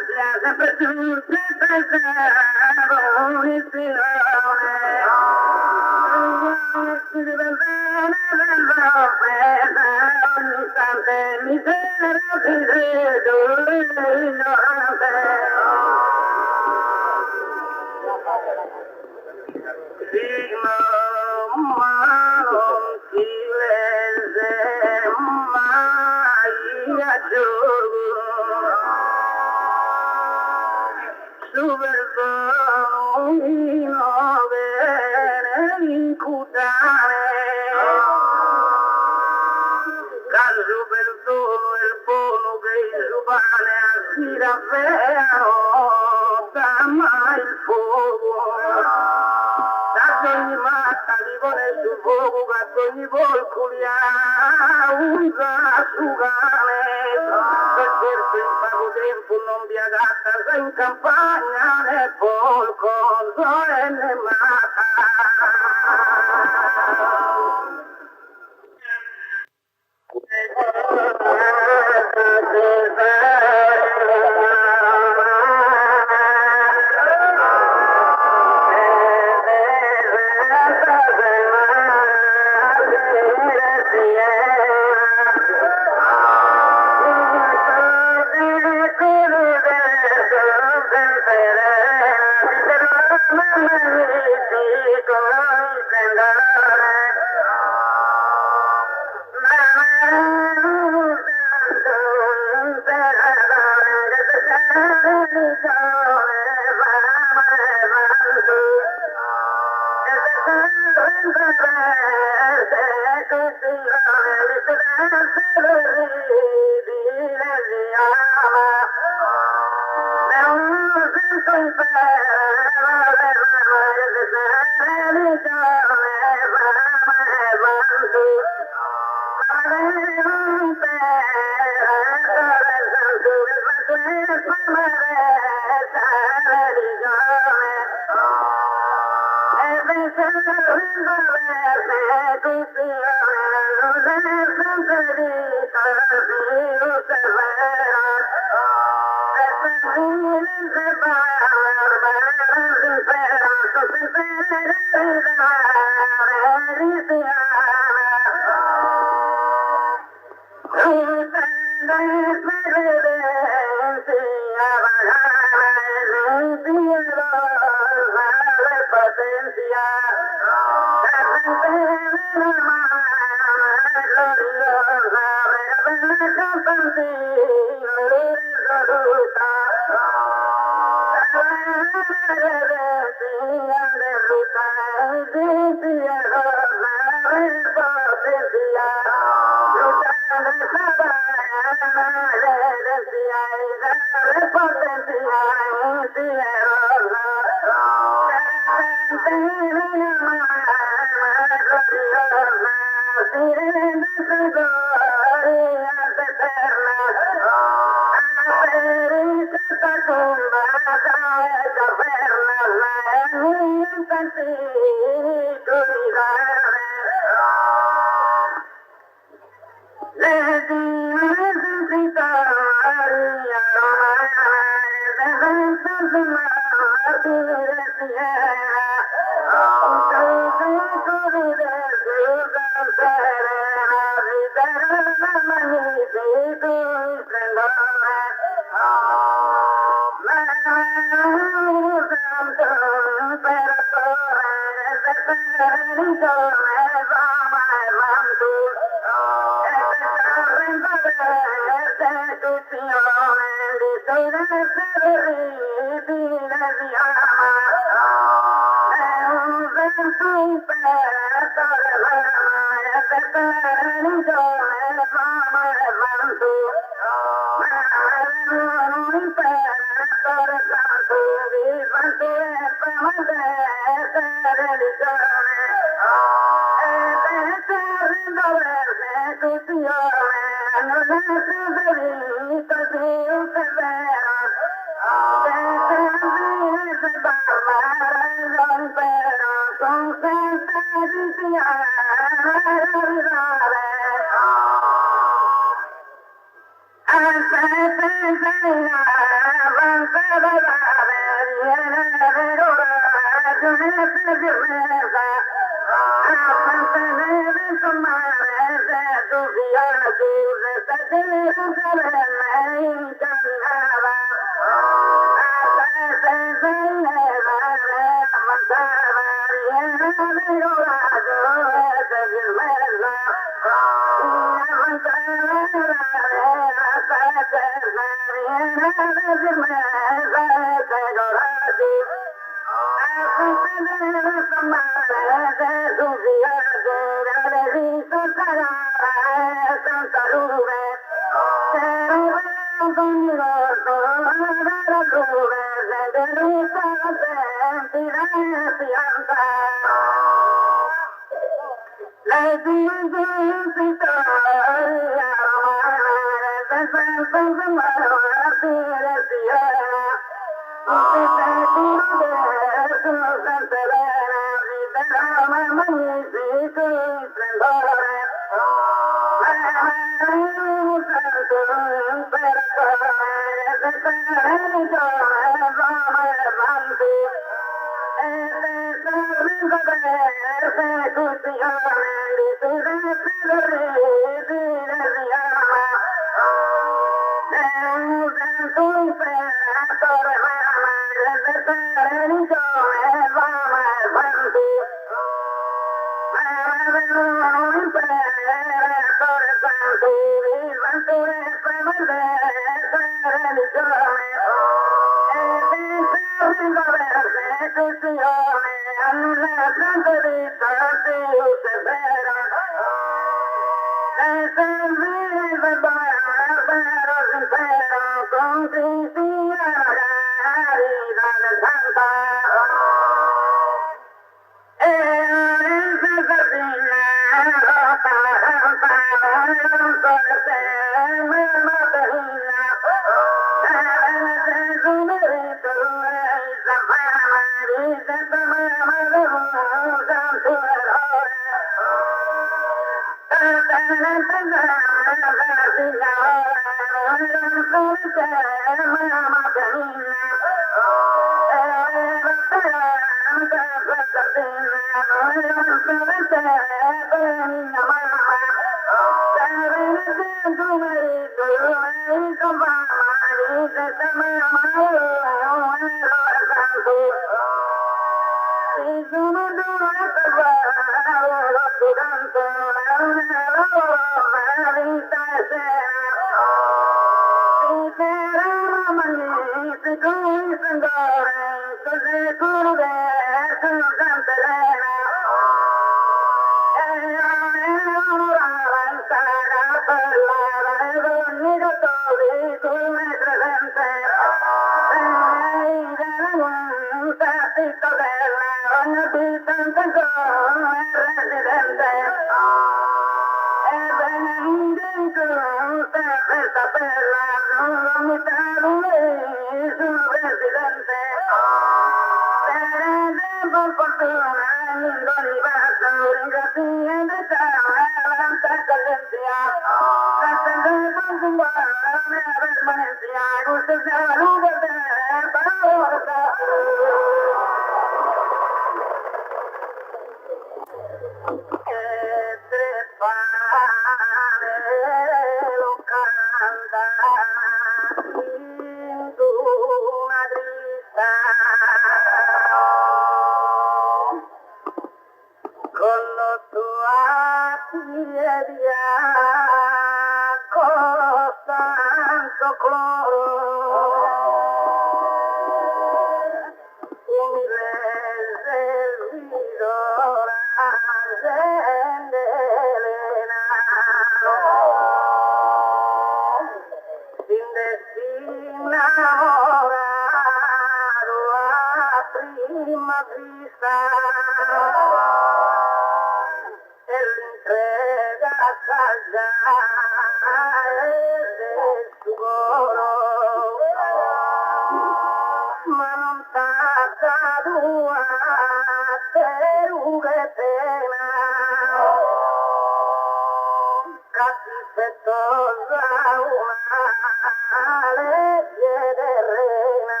Casi se toda una una legge terrena,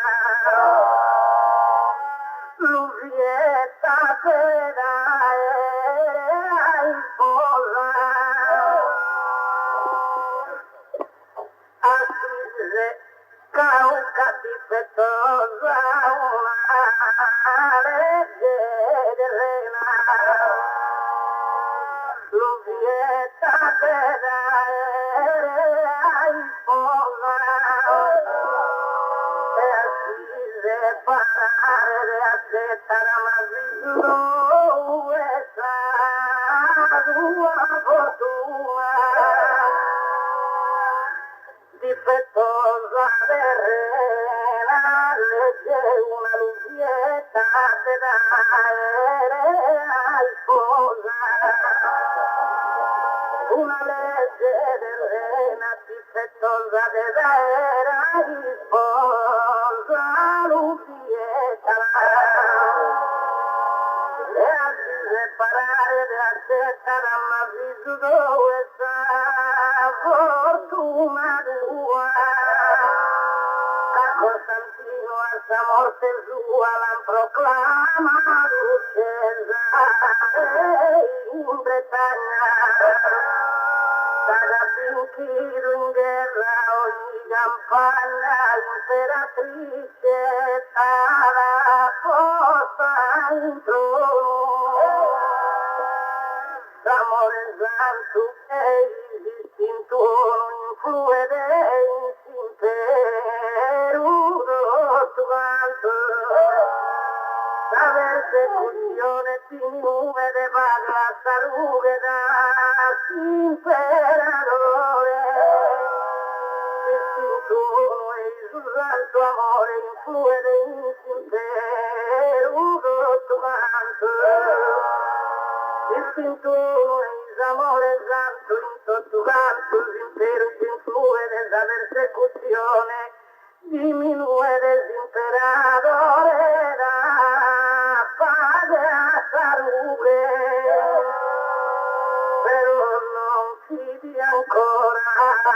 l'uvietta te dai sposa, assise cauca difettosa, una legge terrena, l'uvietta te dai sposa, e assise parare de accettare ma esa tua fortuna difettosa terrena, legge una lucietta te dai sposa, una legge terrena difettosa te dai sposa, lucietta e anzi separare de accettare ma vissuto questa fortuna tua, che Costantino a sa morte sua l'han proclamato Cesare in Bretagna, sarà finito in guerra ogni campagna, imperatrice sarà posta in trono, d'amore santo e distinto non influire in impero tutto quanto, la persecuzione diminuisce de paga la salute da imperatore, distinto e su santo amore influire in impero tutto quanto, distinto e amore santo in tutto quanto l'impero influye della persecuzione, diminue dell'imperatore da pace a salute, però non fidi ancora,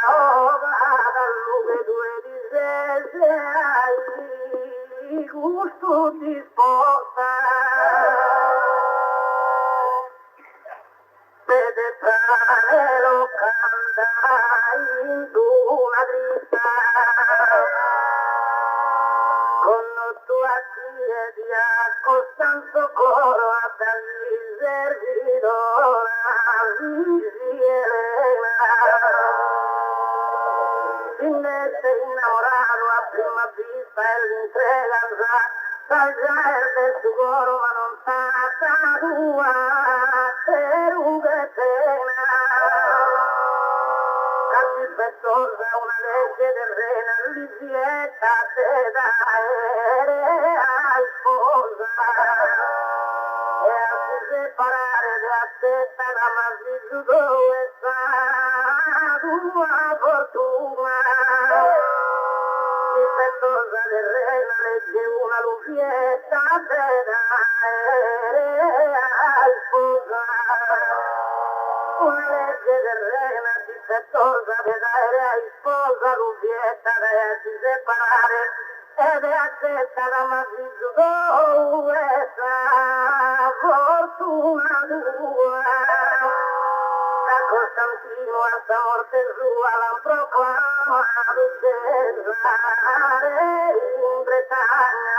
oh vada luce due di sé, se hai gusto disposta. Vede pane lo canta in una dritta, con tua chiesa Costanzo coro a dargli servidora, Visi Elena, invece innamorato a prima vista e l'intrega sa già del suo coro ma non sa tua perughetena, capisfettosa una legge terrena, l'izietta te dai ai sposa, e a si separare de accetta la ma vissuto questa tua fortuna, difettosa terrena, legge una lufietta te dai ai sposa, una legge terrena difettosa te dai ai sposa, lufietta si separare ed è accettata ma vissuto questa fortuna tua, da Costantino a sa morte sua l'han proclamato Cesare in Bretagna,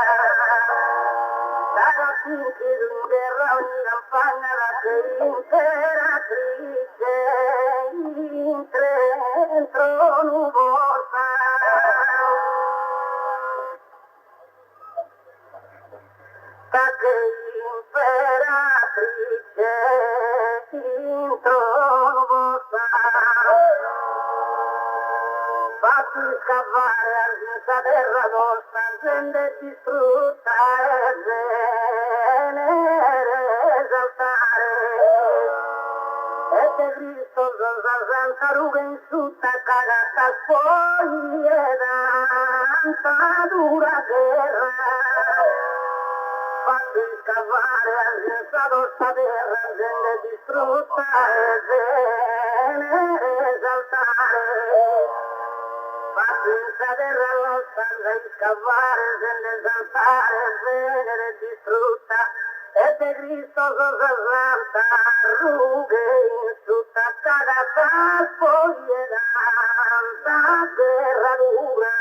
sarà finito in guerra ogni campagna da che imperatrice in trono porta. Che imperatrice in trono vostra, fatti scappare a questa terra nostra, gente distrutta e venere esaltare, e che Cristo sa santa ruga insulta cagata spoglie tanta dura guerra, fatti scavare all'insato sta terra, gente distrutta e venere esaltare, ma senza terra rossa da scavare, senza saltare, Venere distrutta, e de Cristo cosa santa, rughe in tutta cagata, spoglie tanta terra dura.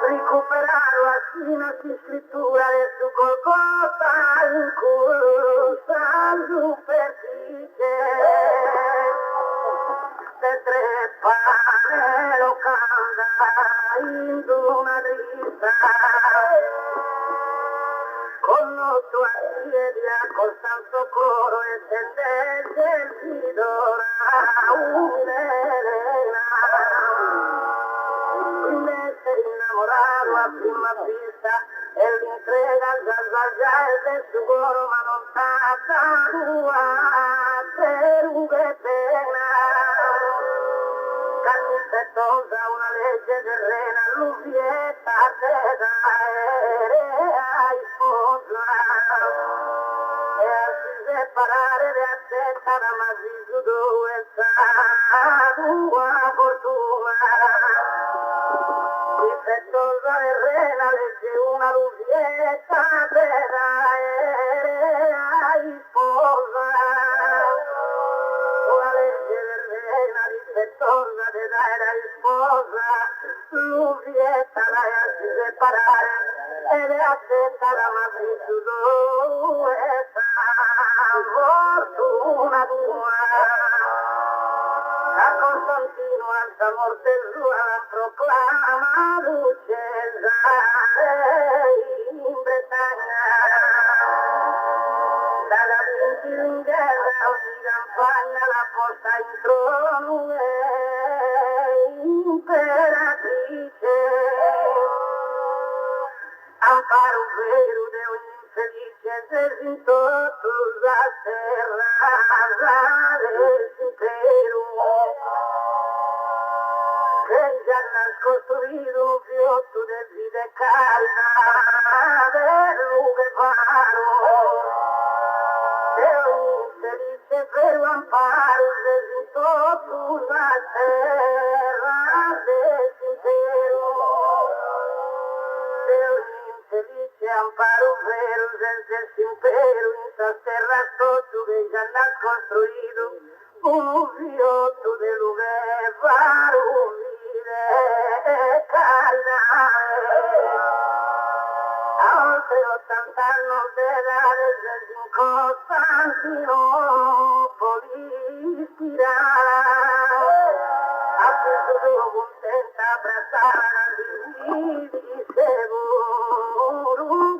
Recuperare la fina scrittura del su qualcosa in corsa superficie de tre pane lo canta in una dritta con otto assiedi a Costanzo coro e tendente il sidora un'elena essere innamorato a prima vista e l'intrega già è del suo coro ma non sta tua per un pena carnispettosa una legge terrena l'ubietta te da ai sposa e a si separare di attenta da mazzi due sa tua fortuna difettosa terrena legge una lubietta per ai sposa una legge terrena difettosa te dai sposa lubietta dai a si separare ed è attenta la madre su due sa fortuna tua a Costantino alta morte sua la proclama lucesa in Bretagna dalla vinti in guerra ogni campagna la posta in trono imperatrice amparo vero de ogni infelice se sin tutto la terra dell'impero che già nascostruito un fiotto del vide calda del lume faro e ogni infelice vero amparo se sin tutto la terra dell'impero e ogni infelice amparo vero senza impero in sta terra sotto che già nascostruito un fiotto del lume faro a oltre 80 anni d'età in Costantinopoli a questo contenta abbracciare di sicuro un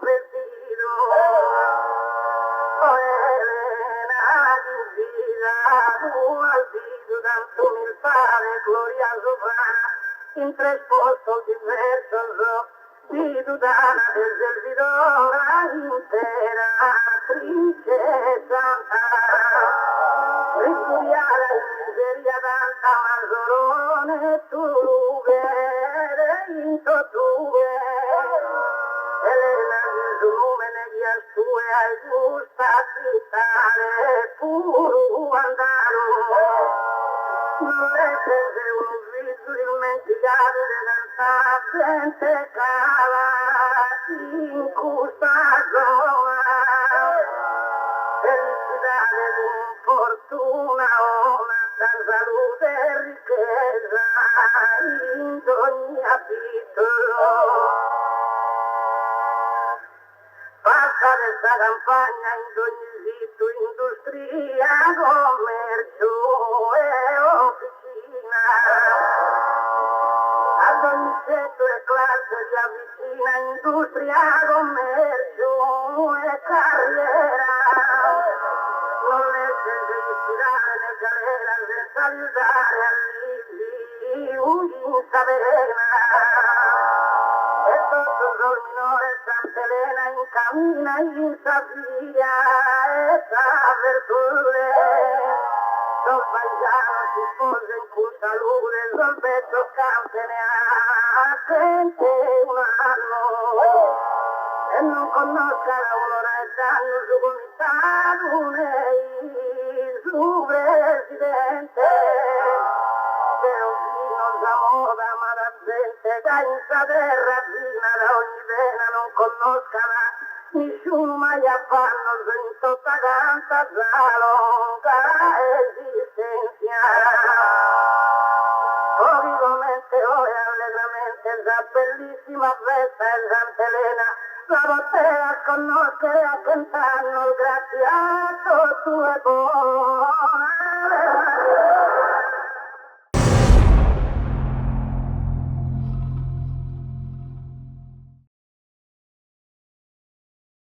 vestito Elena di vida al dito tanto mil fare gloria sovrana in tre posto diverso di Dudana del servidora imperatrice santa ripudiare in miseria tanta Marzolone tu vede in totue Elena di suo nome negli stue ai gusta cittare puru andaro non è prese un viso dimenticato di tanta gente cava in questa zona felicità di fortuna una salute e ricchezza in ogni capitolo passa questa campagna in ogni sito industria commercio e officina ad ogni settore classe si avvicina industria commercio e carriera non essere ispirare né galera senza aiutare all'Ivi in Savena e sotto sol minore Sant'Elena incammina in Safia e sa verdure Sol Pagliano si sposa in Cusalure Sol Petto Campene a sente un anno e non conosca da un'ora e danno su comitato né su presidente però chi non la moda, ma la gente che in sa terra fina da ogni pena non conoscala, nessuno mai affanno sento sta canta la longa esistenza. Ovviamente hoy allegramente la bellissima festa di Santa Elena, la bottega conosce a cantano, grazie a tu e buona.